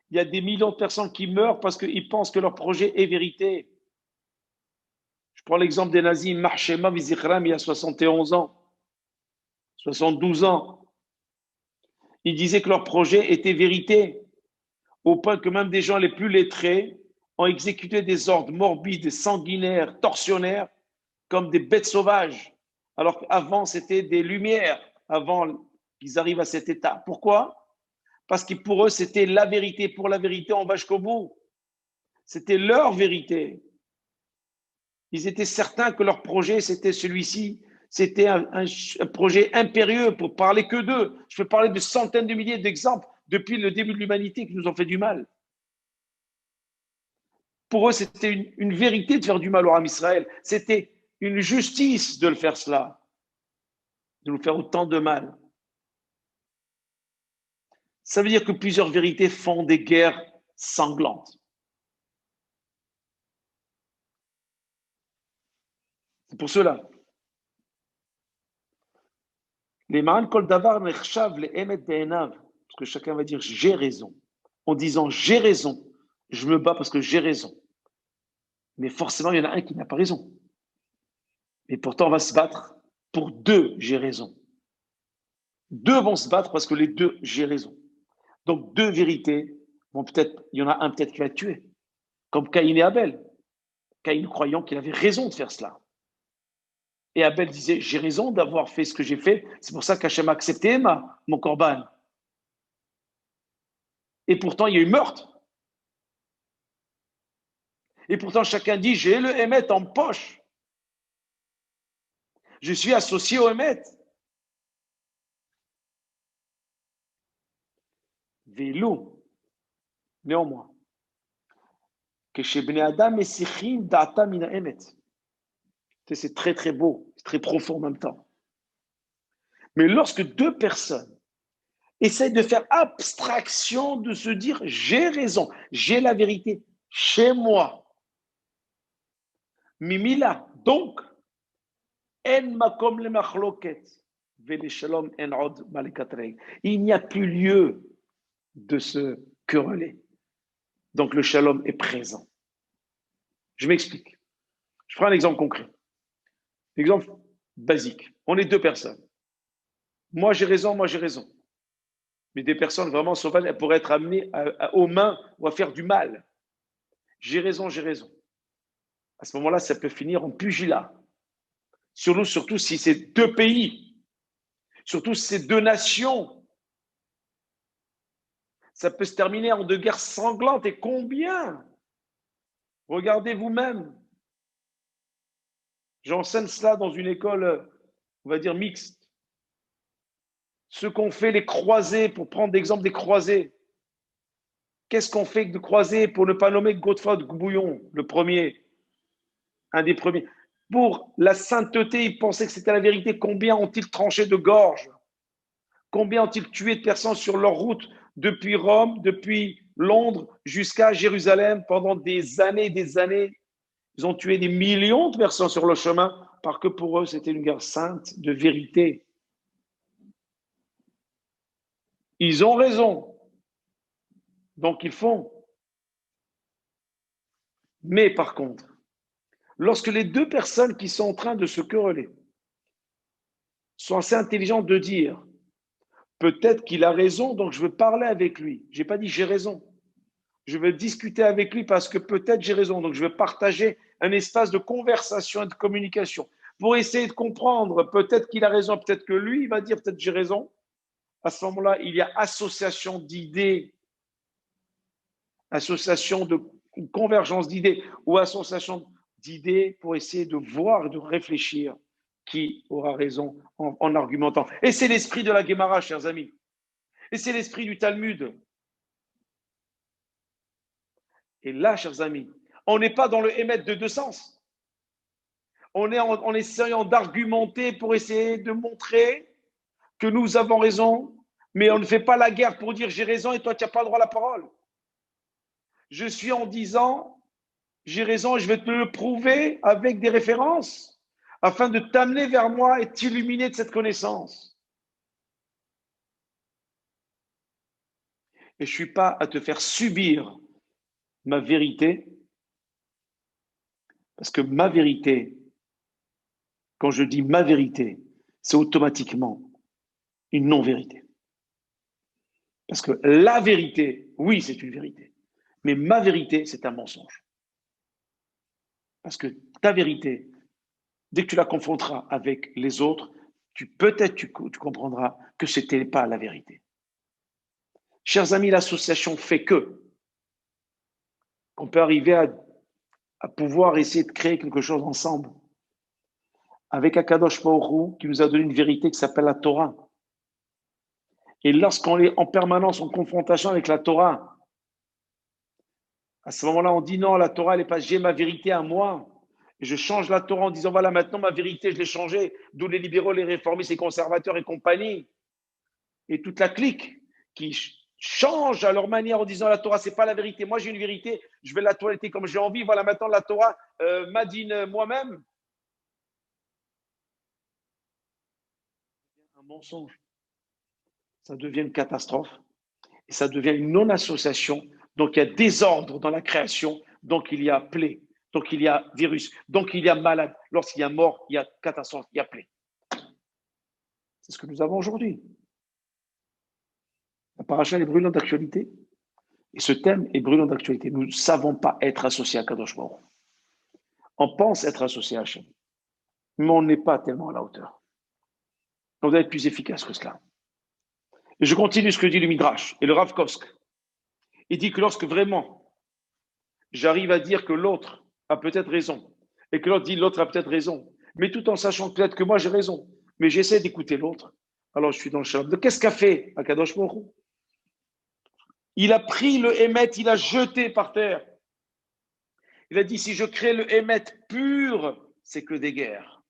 Il y a des millions de personnes qui meurent parce qu'ils pensent que leur projet est vérité. Je prends l'exemple des nazis, Mahshema Vizichram, il y a 71 ans, 72 ans. Ils disaient que leur projet était vérité, au point que même des gens les plus lettrés ont exécuté des ordres morbides, sanguinaires, tortionnaires, comme des bêtes sauvages, alors qu'avant, c'était des lumières, avant qu'ils arrivent à cet état. Pourquoi? Parce que pour eux, c'était la vérité. Pour la vérité, on va jusqu'au bout. C'était leur vérité. Ils étaient certains que leur projet, c'était celui-ci. C'était un projet impérieux pour parler que d'eux. Je peux parler de centaines de milliers d'exemples depuis le début de l'humanité qui nous ont fait du mal. Pour eux, c'était une vérité de faire du mal au Ram Israël. C'était une justice de le faire cela, de nous faire autant de mal. Ça veut dire que plusieurs vérités font des guerres sanglantes. C'est pour cela. Les ma'an kol davar nechshav le emet be'enav. Parce que chacun va dire j'ai raison. En disant j'ai raison, je me bats parce que j'ai raison. Mais forcément, il y en a un qui n'a pas raison. Et pourtant, on va se battre pour deux j'ai raison. Deux vont se battre parce que les deux j'ai raison. Donc deux vérités vont peut-être, il y en a un peut-être qui va être tué. Comme Caïn et Abel. Caïn croyant qu'il avait raison de faire cela. Et Abel disait, j'ai raison d'avoir fait ce que j'ai fait. C'est pour ça qu'Hachem a accepté mon corban. Et pourtant, il y a eu meurtre. Et pourtant, chacun dit, j'ai le Hémet en poche. Je suis associé au Hémet. Vélou, néanmoins, que chez Bnei Adam et Sichim da'ata mina Hémet. C'est très très beau, c'est très profond en même temps. Mais lorsque deux personnes essayent de faire abstraction de se dire j'ai raison, j'ai la vérité chez moi, Mimila, donc, en makom le machloket, vele shalom en od malekatrei. Il n'y a plus lieu de se quereller. Donc le shalom est présent. Je m'explique. Je prends un exemple concret. Exemple basique. On est deux personnes. Moi j'ai raison, moi j'ai raison. Mais des personnes vraiment sauvages, elles pourraient être amenées aux mains ou à faire du mal. J'ai raison, j'ai raison. À ce moment-là, ça peut finir en pugilat. Surtout si c'est deux pays, surtout si c'est deux nations. Ça peut se terminer en deux guerres sanglantes. Et combien? Regardez vous-même. J'enseigne cela dans une école, on va dire, mixte. Ce qu'ont fait les croisés, pour prendre l'exemple des croisés. Qu'est-ce qu'on fait de croisés pour ne pas nommer Godefroy de Bouillon, le premier, un des premiers? Pour la sainteté, ils pensaient que c'était la vérité. Combien ont-ils tranché de gorge? Combien ont-ils tué de personnes sur leur route depuis Rome, depuis Londres jusqu'à Jérusalem pendant des années et des années? Ils ont tué des millions de personnes sur le chemin parce que pour eux, c'était une guerre sainte de vérité. Ils ont raison. Donc, ils font. Mais par contre, lorsque les deux personnes qui sont en train de se quereller sont assez intelligentes de dire peut-être qu'il a raison, donc je veux parler avec lui. Je n'ai pas dit j'ai raison. Je veux discuter avec lui parce que peut-être j'ai raison. Donc, je veux partager un espace de conversation et de communication pour essayer de comprendre. Peut-être qu'il a raison, peut-être que lui, il va dire peut-être j'ai raison. À ce moment-là, il y a association d'idées, association de convergence d'idées ou association d'idées pour essayer de voir et de réfléchir qui aura raison en argumentant. Et c'est l'esprit de la Guémara, chers amis. Et c'est l'esprit du Talmud. Et là, chers amis, on n'est pas dans le émettre de deux sens. On est en essayant d'argumenter pour essayer de montrer que nous avons raison, mais on ne fait pas la guerre pour dire j'ai raison et toi tu n'as pas le droit à la parole. Je suis en disant j'ai raison et je vais te le prouver avec des références afin de t'amener vers moi et t'illuminer de cette connaissance. et je ne suis pas à te faire subir ma vérité, parce que ma vérité, quand je dis ma vérité, c'est automatiquement une non-vérité. Parce que la vérité, oui, c'est une vérité, mais ma vérité, c'est un mensonge. Parce que ta vérité, dès que tu la confronteras avec les autres, peut-être tu comprendras que ce n'était pas la vérité. Chers amis, l'association fait qu'on peut arriver à pouvoir essayer de créer quelque chose ensemble avec Akadosh Baruch Hu, qui nous a donné une vérité qui s'appelle la Torah. Et lorsqu'on est en permanence en confrontation avec la Torah, à ce moment-là, on dit non, la Torah, elle est pas, j'ai ma vérité à moi. Et je change la Torah en disant, voilà, maintenant ma vérité, je l'ai changée. D'où les libéraux, les réformistes, les conservateurs et compagnie. Et toute la clique qui change à leur manière en disant, la Torah, c'est pas la vérité. Moi, j'ai une vérité, je vais la toiletter comme j'ai envie. Voilà, maintenant la Torah m'adine moi-même. Un mensonge. Ça devient une catastrophe. Et ça devient une non-association. Donc, il y a désordre dans la création. Donc, il y a plaie. Donc, il y a virus. Donc, il y a malade. Lorsqu'il y a mort, il y a catastrophe, il y a plaie. C'est ce que nous avons aujourd'hui. La paracha est brûlante d'actualité. Et ce thème est brûlant d'actualité. Nous ne savons pas être associés à Kadosh Baruch. On pense être associé à Hachem. Mais on n'est pas tellement à la hauteur. On doit être plus efficace que cela. Et je continue ce que dit le Midrash et le Rav Kosk. Il dit que lorsque vraiment j'arrive à dire que l'autre a peut-être raison, et que l'autre dit l'autre a peut-être raison, mais tout en sachant peut-être que moi j'ai raison, mais j'essaie d'écouter l'autre, alors je suis dans le shalom. Qu'est-ce qu'a fait Akadosh Baruch Hu? Il a pris le Hémet, il a jeté par terre. Il a dit, si je crée le Hémet pur, c'est que des guerres.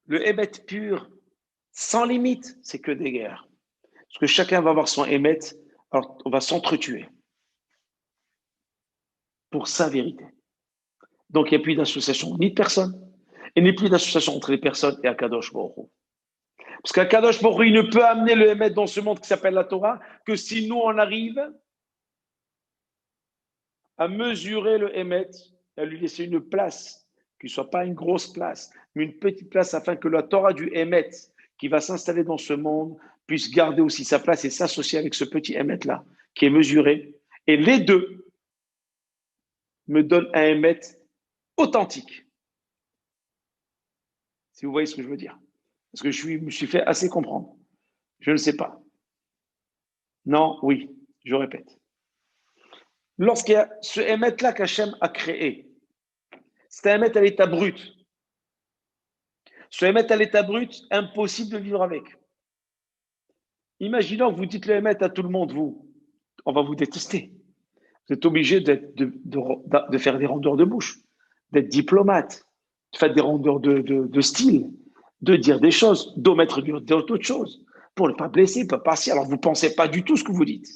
Le Hémet pur, sans limite, c'est que des guerres. Parce que chacun va avoir son Hémet, alors on va s'entretuer pour sa vérité. Donc, il n'y a plus d'association ni de personne, et il n'y a plus d'association entre les personnes et Akadosh Baruch Hu. Parce qu'Akadosh Baruch Hu, il ne peut amener le Hémet dans ce monde qui s'appelle la Torah que si nous, on arrive à mesurer le Hémet, à lui laisser une place, qui ne soit pas une grosse place, mais une petite place afin que la Torah du Hémet qui va s'installer dans ce monde puisse garder aussi sa place et s'associer avec ce petit Hémet-là, qui est mesuré. Et les deux me donnent un Hémet authentique. Si vous voyez ce que je veux dire. Parce que je me suis fait assez comprendre. Je ne sais pas. Non, oui, je répète. Lorsqu'il y a ce Hémet-là qu'Hachem a créé, c'est un Hémet à l'état brut. Ce Hémet à l'état brut, impossible de vivre avec. Imaginons que vous dites le Hémet à tout le monde, on va vous détester. Vous êtes obligé de faire des rondeurs de bouche, d'être diplomate, de faire des rondeurs de style, de dire des choses, d'omettre d'autres choses, pour ne pas blesser, pas passer. Alors, vous ne pensez pas du tout ce que vous dites.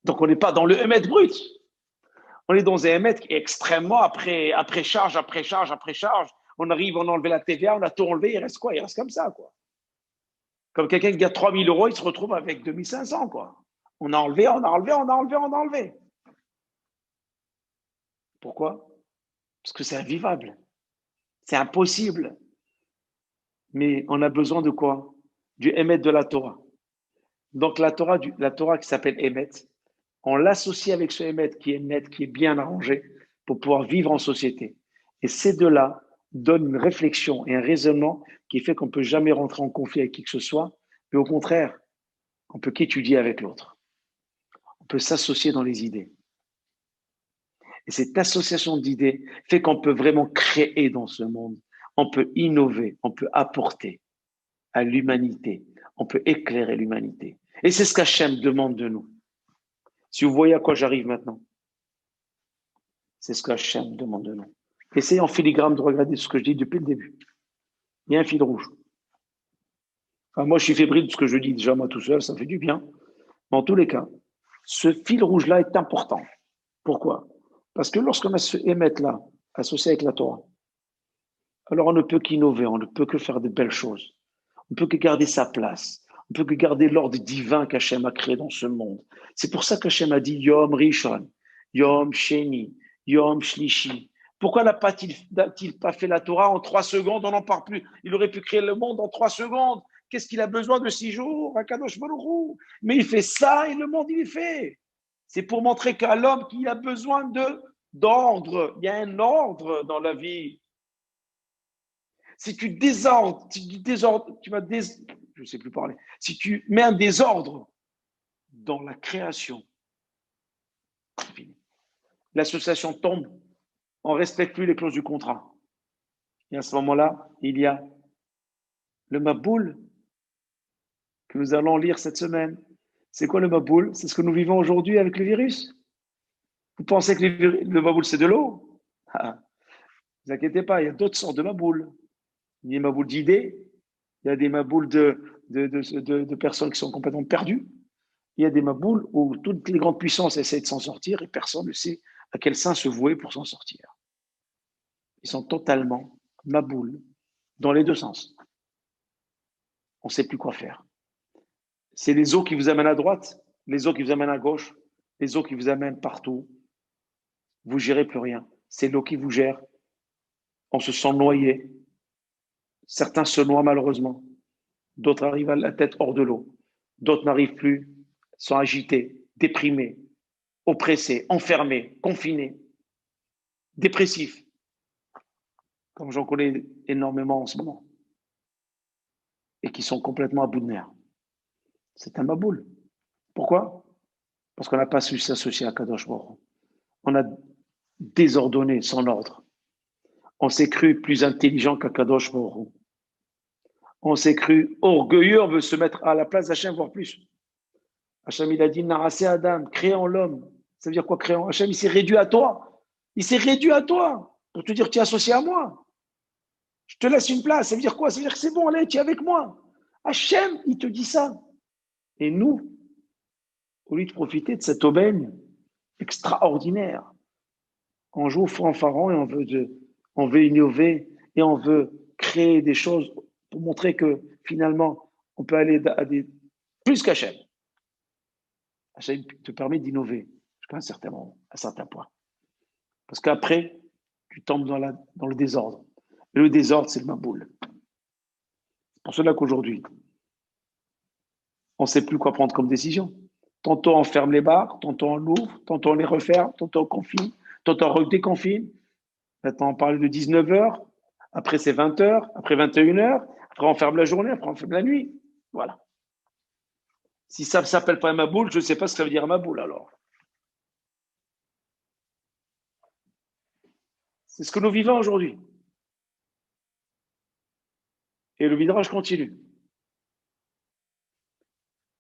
Donc, on n'est pas dans le Hémet brut. On est dans un Hémet qui est extrêmement après charge, après charge, après charge. On arrive, on a enlevé la TVA, on a tout enlevé, il reste quoi? Il reste comme ça, quoi. Comme quelqu'un qui gagne 3 000 euros, il se retrouve avec 2 500, quoi. On a enlevé, on a enlevé, on a enlevé, on a enlevé. Pourquoi? Parce que c'est invivable. C'est impossible. Mais on a besoin de quoi? Du Hémet de la Torah. Donc la Torah qui s'appelle Hémet, on l'associe avec ce Hémet qui est net, qui est bien arrangé pour pouvoir vivre en société. Et ces deux-là donnent une réflexion et un raisonnement qui fait qu'on ne peut jamais rentrer en conflit avec qui que ce soit, mais au contraire, on peut qu'étudier avec l'autre. On peut s'associer dans les idées. Et cette association d'idées fait qu'on peut vraiment créer dans ce monde. On peut innover, on peut apporter à l'humanité, on peut éclairer l'humanité. Et c'est ce qu'Hachem demande de nous. Si vous voyez à quoi j'arrive maintenant, c'est ce qu'Hachem demande de nous. Essayez en filigrane de regarder ce que je dis depuis le début. Il y a un fil rouge. Enfin, moi, je suis fébrile de ce que je dis déjà moi tout seul, ça fait du bien. Mais en tous les cas, ce fil rouge-là est important. Pourquoi? Parce que lorsqu'on a ce émettre-là associé avec la Torah, alors on ne peut qu'innover, on ne peut que faire de belles choses. On ne peut que garder sa place. On peut que garder l'ordre divin qu'Hachem a créé dans ce monde. C'est pour ça qu'Hachem a dit Yom Rishon, Yom Sheni, Yom Shlishi. Pourquoi n'a-t-il pas fait la Torah en 3 secondes? On n'en parle plus. Il aurait pu créer le monde en 3 secondes. Qu'est-ce qu'il a besoin de 6 jours? Akadosh Baruch Hu. Mais il fait ça et le monde, il est fait. C'est pour montrer qu'à l'homme qu'il a besoin d'ordre. Il y a un ordre dans la vie. Si tu désordres, tu vas je ne sais plus parler. Si tu mets un désordre dans la création, c'est fini. L'association tombe, on ne respecte plus les clauses du contrat. Et à ce moment-là, il y a le Maboul que nous allons lire cette semaine. C'est quoi le Maboul? C'est ce que nous vivons aujourd'hui avec le virus. Vous pensez que le Maboul, c'est de l'eau? Ne vous inquiétez pas, il y a d'autres sortes de Maboul. Il y a des Mabouls d'idées, il y a des Mabouls de personnes qui sont complètement perdues. Il y a des Mabouls où toutes les grandes puissances essaient de s'en sortir et personne ne sait à quel sein se vouer pour s'en sortir. Ils sont totalement Mabouls dans les deux sens. On ne sait plus quoi faire. C'est les eaux qui vous amènent à droite, les eaux qui vous amènent à gauche, les eaux qui vous amènent partout. Vous ne gérez plus rien. C'est l'eau qui vous gère. On se sent noyé. Certains se noient malheureusement. D'autres arrivent à la tête hors de l'eau. D'autres n'arrivent plus, sont agités, déprimés, oppressés, enfermés, confinés, dépressifs, comme j'en connais énormément en ce moment, et qui sont complètement à bout de nerfs. C'est un maboul. Pourquoi? Parce qu'on n'a pas su s'associer à Kadosh Baruch. On a désordonné son ordre. On s'est cru plus intelligent qu'Akadosh Baruch. On s'est cru orgueilleux, on veut se mettre à la place d'Hachem, voire plus. Hachem, il a dit, Narasé Adam, créant l'homme. Ça veut dire quoi, créant? Hachem, il s'est réduit à toi. Il s'est réduit à toi pour te dire, tu es associé à moi. Je te laisse une place. Ça veut dire quoi? Ça veut dire que c'est bon, allez, tu es avec moi. Hachem, il te dit ça. Et nous, au lieu de profiter de cette aubaine extraordinaire, on joue au fanfaron et on veut innover et on veut créer des choses pour montrer que finalement, on peut aller à des plus qu'Hachem. Hachem te permet d'innover jusqu'à un certain point. Parce qu'après, tu tombes dans le désordre. Et le désordre, c'est le maboul. C'est pour cela qu'aujourd'hui, on ne sait plus quoi prendre comme décision. Tantôt on ferme les bars, tantôt on l'ouvre, tantôt on les referme, tantôt on confine, tantôt on redéconfine. Maintenant, on parle de 19h, après c'est 20h, après 21h, après on ferme la journée, après on ferme la nuit. Voilà. Si ça ne s'appelle pas un maboul, je ne sais pas ce que ça veut dire un maboul alors. C'est ce que nous vivons aujourd'hui. Et le Midrash continue.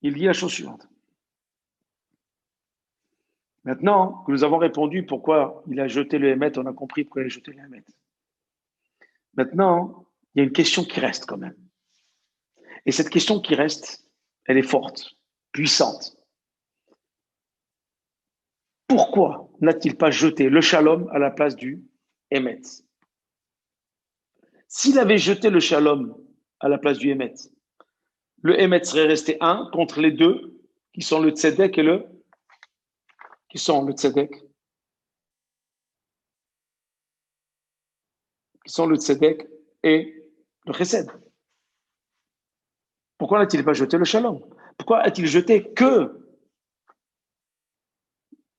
Il dit la chose suivante. Maintenant que nous avons répondu pourquoi il a jeté le Hémet, on a compris pourquoi il a jeté le Hémet. Maintenant, il y a une question qui reste quand même. Et cette question qui reste, elle est forte, puissante. Pourquoi n'a-t-il pas jeté le Shalom à la place du Hémet? S'il avait jeté le Shalom à la place du Hémet, le Hémet serait resté un contre les deux, qui sont le Tzedek et le Tzedek, et le Chesed. Pourquoi n'a-t-il pas jeté le Shalom? Pourquoi a-t-il jeté que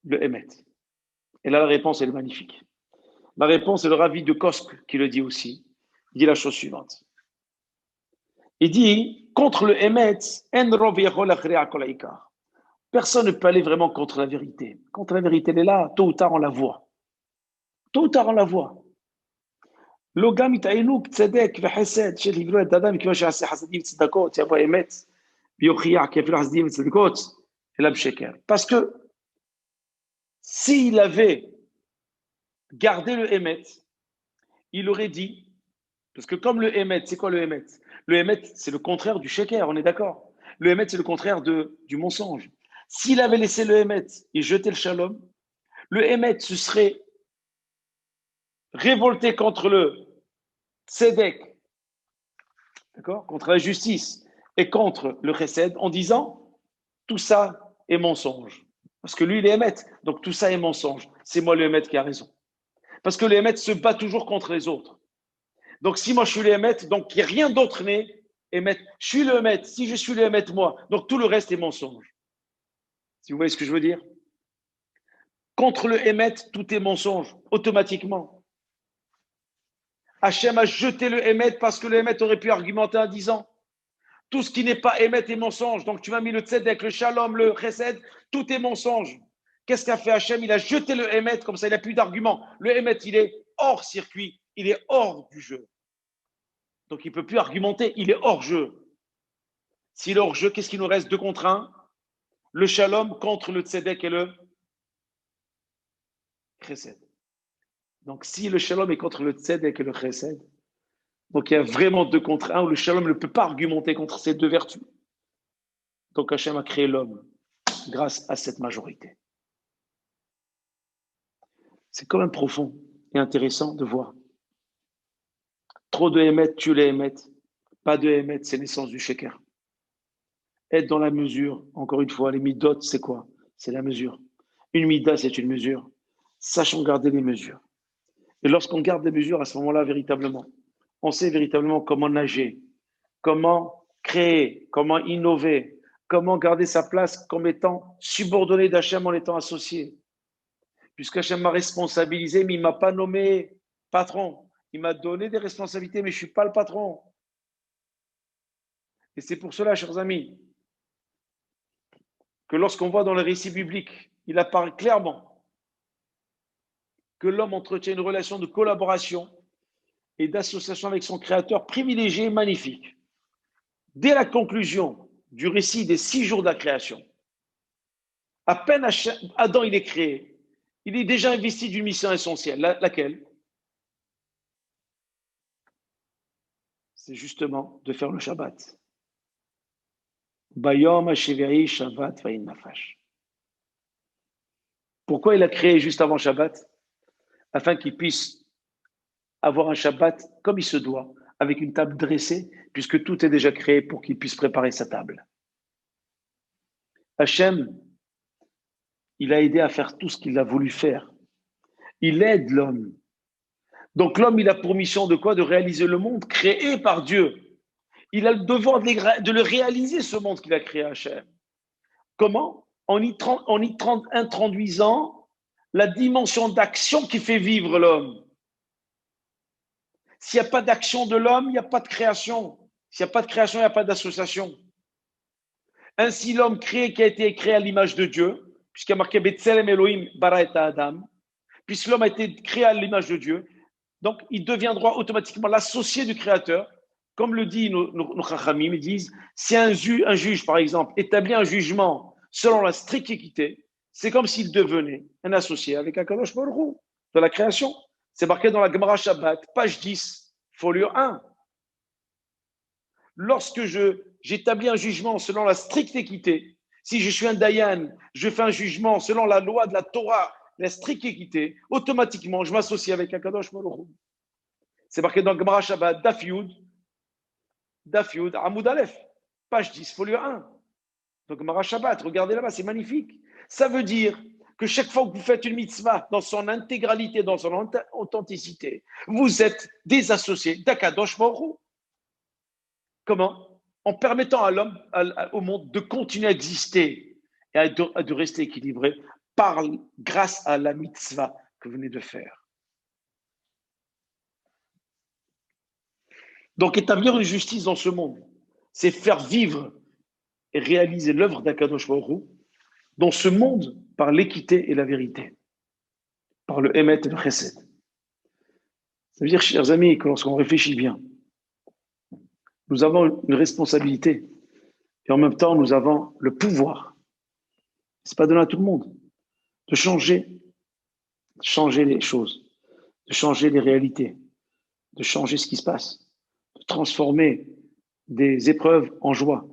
le Hémet? Et là, la réponse, elle est magnifique. La réponse est le Ravi de Kosk qui le dit aussi. Il dit la chose suivante. Il dit, contre le Hémet, personne ne peut aller vraiment contre la vérité. Contre la vérité, elle est là, tôt ou tard, on la voit. Tôt ou tard, on la voit. Logam itainu tzedek v'chesed shel hivro et adam k'ma she'aseh hasadim tzedakot yavo emet v'yochiach k'efil hasadim tzedakot elam sheker. Parce que s'il avait gardé le Hémet, il aurait dit, parce que comme le Hémet, c'est quoi le Hémet? Le Hémet, c'est le contraire du sheker, on est d'accord? Le Hémet, c'est le contraire du mensonge. S'il avait laissé le Hémet et jeté le Shalom, le Hémet se serait révolté contre le Tzedek, d'accord, contre la justice, et contre le chesed en disant tout ça est mensonge. Parce que lui, il est émet, donc tout ça est mensonge. C'est moi le émet qui a raison. Parce que le émet se bat toujours contre les autres. Donc si moi je suis le émet, donc il n'y a rien d'autre n'est émet. Je suis le émet, si je suis le émet, moi, donc tout le reste est mensonge. Si vous voyez ce que je veux dire? Contre le émet, tout est mensonge, automatiquement. Hachem a jeté le émet parce que le émet aurait pu argumenter en disant tout ce qui n'est pas émet est mensonge. Donc tu m'as mis le tzedek, le shalom, le chesed, tout est mensonge. Qu'est-ce qu'a fait Hachem? Il a jeté le émet, comme ça il n'a plus d'argument. Le émet, il est hors circuit, il est hors du jeu. Donc il ne peut plus argumenter, il est hors jeu. S'il est hors jeu, qu'est-ce qu'il nous reste? 2 contre 1. Le shalom contre le tzedek et le chesed. Donc si le shalom est contre le tzedek et le chesed, donc il y a vraiment 2 contre 1 où le shalom ne peut pas argumenter contre ces 2 vertus. Donc Hachem a créé l'homme grâce à cette majorité. C'est quand même profond et intéressant de voir. Trop de émet, tu les émet. Pas de émet, c'est l'essence du sheker. Être dans la mesure, encore une fois, les midot, c'est quoi? C'est la mesure. Une mida, c'est une mesure. Sachons garder les mesures. Et lorsqu'on garde les mesures, à ce moment-là, véritablement, on sait véritablement comment nager, comment créer, comment innover, comment garder sa place comme étant subordonné d'Hachem en étant associé. Puisqu'Hachem m'a responsabilisé, mais il ne m'a pas nommé patron. Il m'a donné des responsabilités, mais je ne suis pas le patron. Et c'est pour cela, chers amis, que lorsqu'on voit dans le récit biblique, il apparaît clairement que l'homme entretient une relation de collaboration et d'association avec son Créateur privilégié et magnifique. Dès la conclusion du récit des 6 jours de la création, à peine Adam il est créé, il est déjà investi d'une mission essentielle. Laquelle? C'est justement de faire le Shabbat. Bayom Hashivai Shabbat Vayin Nafash. Pourquoi il a créé juste avant Shabbat? Afin qu'il puisse avoir un Shabbat comme il se doit, avec une table dressée, puisque tout est déjà créé pour qu'il puisse préparer sa table. Hachem, il a aidé à faire tout ce qu'il a voulu faire. Il aide l'homme. Donc l'homme, il a pour mission de quoi? De réaliser le monde créé par Dieu. Il a le devoir de le réaliser, ce monde qu'il a créé, Hachem. Comment? En y introduisant la dimension d'action qui fait vivre l'homme. S'il n'y a pas d'action de l'homme, il n'y a pas de création. S'il n'y a pas de création, il n'y a pas d'association. Ainsi, l'homme créé qui a été créé à l'image de Dieu, puisqu'il y a marqué Betzelem Elohim bara et Adam, puisque l'homme a été créé à l'image de Dieu, donc il deviendra automatiquement l'associé du Créateur. Comme le dit nos Chachamim, ils disent, si un juge, par exemple, établit un jugement selon la stricte équité, c'est comme s'il devenait un associé avec Akadosh Baruch Hu de la création. C'est marqué dans la Gemara Shabbat, page 10, folio 1. Lorsque j'établis un jugement selon la stricte équité, si je suis un dayan, je fais un jugement selon la loi de la Torah, la stricte équité, automatiquement, je m'associe avec Akadosh Baruch Hu. C'est marqué dans Gemara Shabbat, Daf Yud, Amoud Aleph, page 10, folio 1. Donc Gemara Shabbat, regardez là-bas, c'est magnifique. Ça veut dire que chaque fois que vous faites une mitzvah dans son intégralité, dans son authenticité, vous êtes des associés d'Akadosh Baruch Hu. Comment? En permettant à l'homme, au monde, de continuer à exister et de rester équilibré grâce à la mitzvah que vous venez de faire. Donc, établir une justice dans ce monde, c'est faire vivre et réaliser l'œuvre d'Akadosh Baruch Hu dans ce monde par l'équité et la vérité, par le Emet et le Chesed. Ça veut dire, chers amis, que lorsqu'on réfléchit bien, nous avons une responsabilité et en même temps, nous avons le pouvoir. Ce n'est pas donné à tout le monde de changer les choses, de changer les réalités, de changer ce qui se passe, de transformer des épreuves en joie,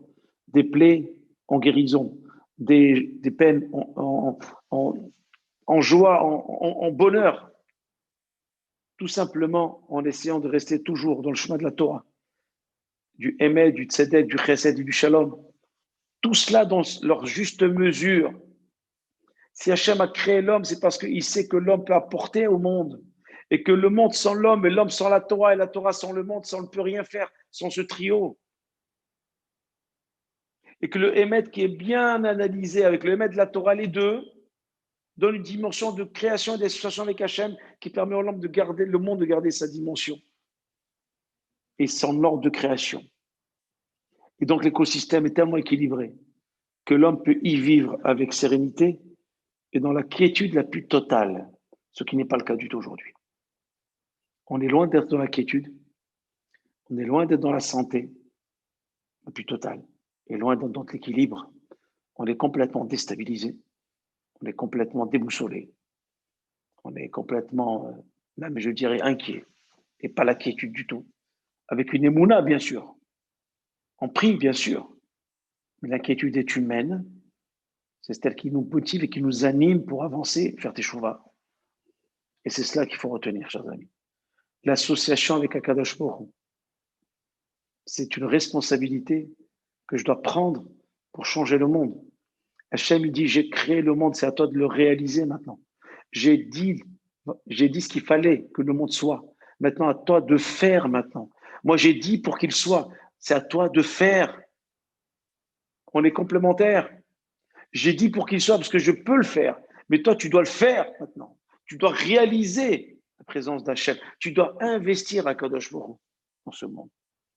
des plaies en guérison, des peines en joie, en bonheur, tout simplement en essayant de rester toujours dans le chemin de la Torah, du Emet, du Tzedek, du Chesed et du Shalom. Tout cela dans leur juste mesure. Si Hachem a créé l'homme, c'est parce qu'il sait que l'homme peut apporter au monde. Et que le monde sans l'homme, et l'homme sans la Torah, et la Torah sans le monde, ça on ne peut rien faire sans ce trio. Et que le Emet qui est bien analysé avec le Emet de la Torah, les deux, donne une dimension de création et d'association avec Hachem qui permet au monde de garder, le monde de garder sa dimension et son ordre de création. Et donc l'écosystème est tellement équilibré que l'homme peut y vivre avec sérénité et dans la quiétude la plus totale, ce qui n'est pas le cas du tout aujourd'hui. On est loin d'être dans la quiétude, on est loin d'être dans la santé la plus totale, et loin d'être dans l'équilibre. On est complètement déstabilisé, on est complètement déboussolé, on est complètement, même je dirais, inquiet, et pas la quiétude du tout. Avec une émouna, bien sûr. On prie, bien sûr, mais l'inquiétude est humaine, c'est celle qui nous motive et qui nous anime pour avancer, faire teshuva. Et c'est cela qu'il faut retenir, chers amis. L'association avec Akadosh Baruch Hu, c'est une responsabilité que je dois prendre pour changer le monde. Hachem, il dit, j'ai créé le monde, c'est à toi de le réaliser maintenant. J'ai dit ce qu'il fallait que le monde soit. Maintenant, à toi de faire maintenant. Moi, j'ai dit pour qu'il soit. C'est à toi de faire. On est complémentaires. J'ai dit pour qu'il soit parce que je peux le faire. Mais toi, tu dois le faire maintenant. Tu dois réaliser la présence d'Hachem. Tu dois investir à Kadosh Baruch Hu dans ce monde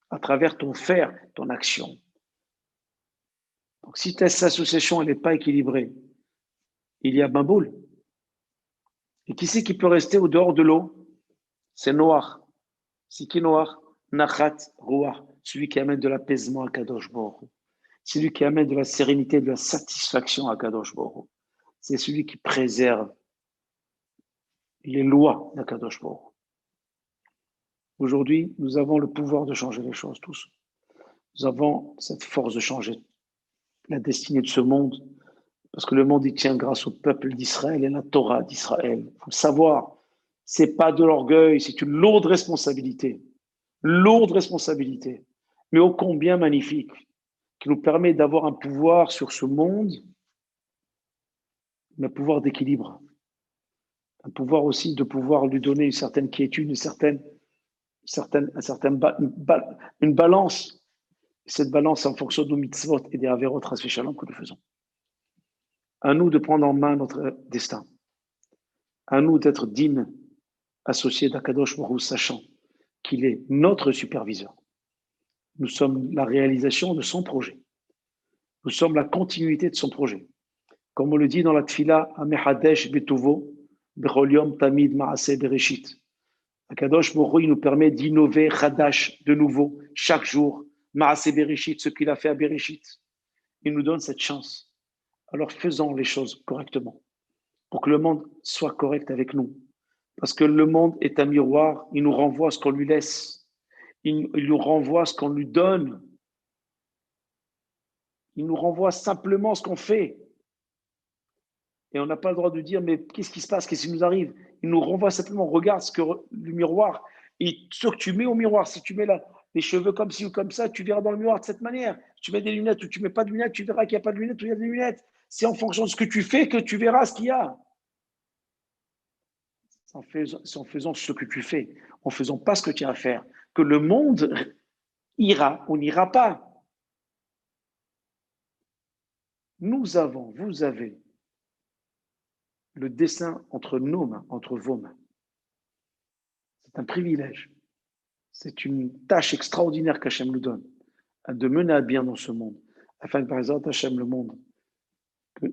à travers ton faire, ton action. Donc, si cette association n'est pas équilibrée, il y a Baboul. Et qui c'est qui peut rester au dehors de l'eau? C'est Noir. C'est qui Noir? Nachat Ruach, celui qui amène de l'apaisement à Kadosh Baruch Hu. C'est celui qui amène de la sérénité, de la satisfaction à Kadosh Baruch Hu. C'est celui qui préserve les lois d'Akadosh Baruch Hu. Aujourd'hui, nous avons le pouvoir de changer les choses tous. Nous avons cette force de changer la destinée de ce monde, parce que le monde y tient grâce au peuple d'Israël et la Torah d'Israël. Il faut le savoir, c'est pas de l'orgueil, c'est une lourde responsabilité, mais ô combien magnifique, qui nous permet d'avoir un pouvoir sur ce monde, un pouvoir d'équilibre, un pouvoir aussi de pouvoir lui donner une certaine quiétude, une balance. Cette balance en fonction de nos mitzvot et des averot ras shalom que nous faisons. À nous de prendre en main notre destin. À nous d'être dignes, associés d'Akadosh Baruch Hu, sachant qu'il est notre superviseur. Nous sommes la réalisation de son projet. Nous sommes la continuité de son projet. Comme on le dit dans la Tfila, Amehadesh Betuvo, Bechol Yom Tamid Maaseh Bereshit. Akadosh Baruch Hu, il nous permet d'innover, Chadash, de nouveau, chaque jour, Maaseh Bereshit, ce qu'il a fait à Bereshit. Il nous donne cette chance. Alors faisons les choses correctement pour que le monde soit correct avec nous. Parce que le monde est un miroir, il nous renvoie ce qu'on lui laisse. Il nous renvoie ce qu'on lui donne. Il nous renvoie simplement ce qu'on fait. Et on n'a pas le droit de dire, mais qu'est-ce qui se passe, qu'est-ce qui nous arrive? Il nous renvoie simplement, regarde ce que le miroir, et ce que tu mets au miroir, si tu mets les cheveux comme ci ou comme ça, tu verras dans le miroir de cette manière. Si tu mets des lunettes ou tu mets pas de lunettes, tu verras qu'il n'y a pas de lunettes ou il y a des lunettes. C'est en fonction de ce que tu fais que tu verras ce qu'il y a. C'est en faisant ce que tu fais, en faisant pas ce que tu as à faire, que le monde ira ou n'ira pas. Vous avez le dessein entre nos mains, entre vos mains. C'est un privilège. C'est une tâche extraordinaire qu'Hachem nous donne, de mener à bien dans ce monde, afin que par exemple Hachem le monde,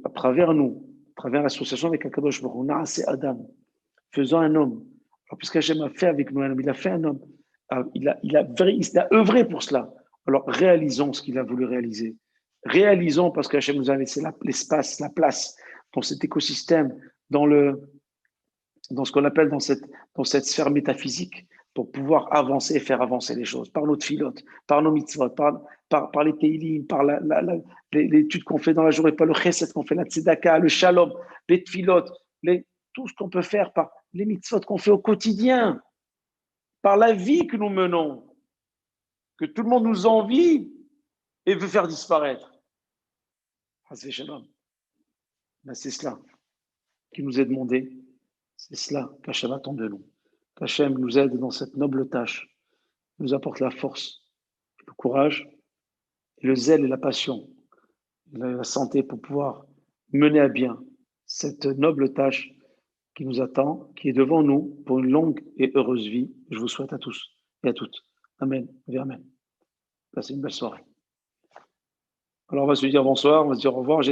à travers nous, à travers l'association avec Akadosh Baruch Hu, Naaseh Adam, faisant un homme. Alors, puisqu'Hachem a fait avec nous un homme, il a fait un homme, il a œuvré pour cela. Alors réalisons ce qu'il a voulu réaliser. Réalisons parce qu'Hachem nous a laissé l'espace, la place dans cet écosystème, dans ce qu'on appelle dans cette sphère métaphysique, pour pouvoir avancer et faire avancer les choses, par notre filote, par nos mitzvot, par les teilim, par l'étude qu'on fait dans la journée, par le chesed qu'on fait, la tzedaka, le shalom, les tfilot, tout ce qu'on peut faire par les mitzvot qu'on fait au quotidien, par la vie que nous menons. que tout le monde nous envie et veut faire disparaître. C'est cela qui nous est demandé. C'est cela qu'Hachem attend de nous. Qu'Hachem nous aide dans cette noble tâche, nous apporte la force, le courage, le zèle et la passion, la santé pour pouvoir mener à bien cette noble tâche qui nous attend, qui est devant nous pour une longue et heureuse vie. Je vous souhaite à tous et à toutes. Amen et amen. Passez une belle soirée. Alors on va se dire bonsoir, on va se dire au revoir.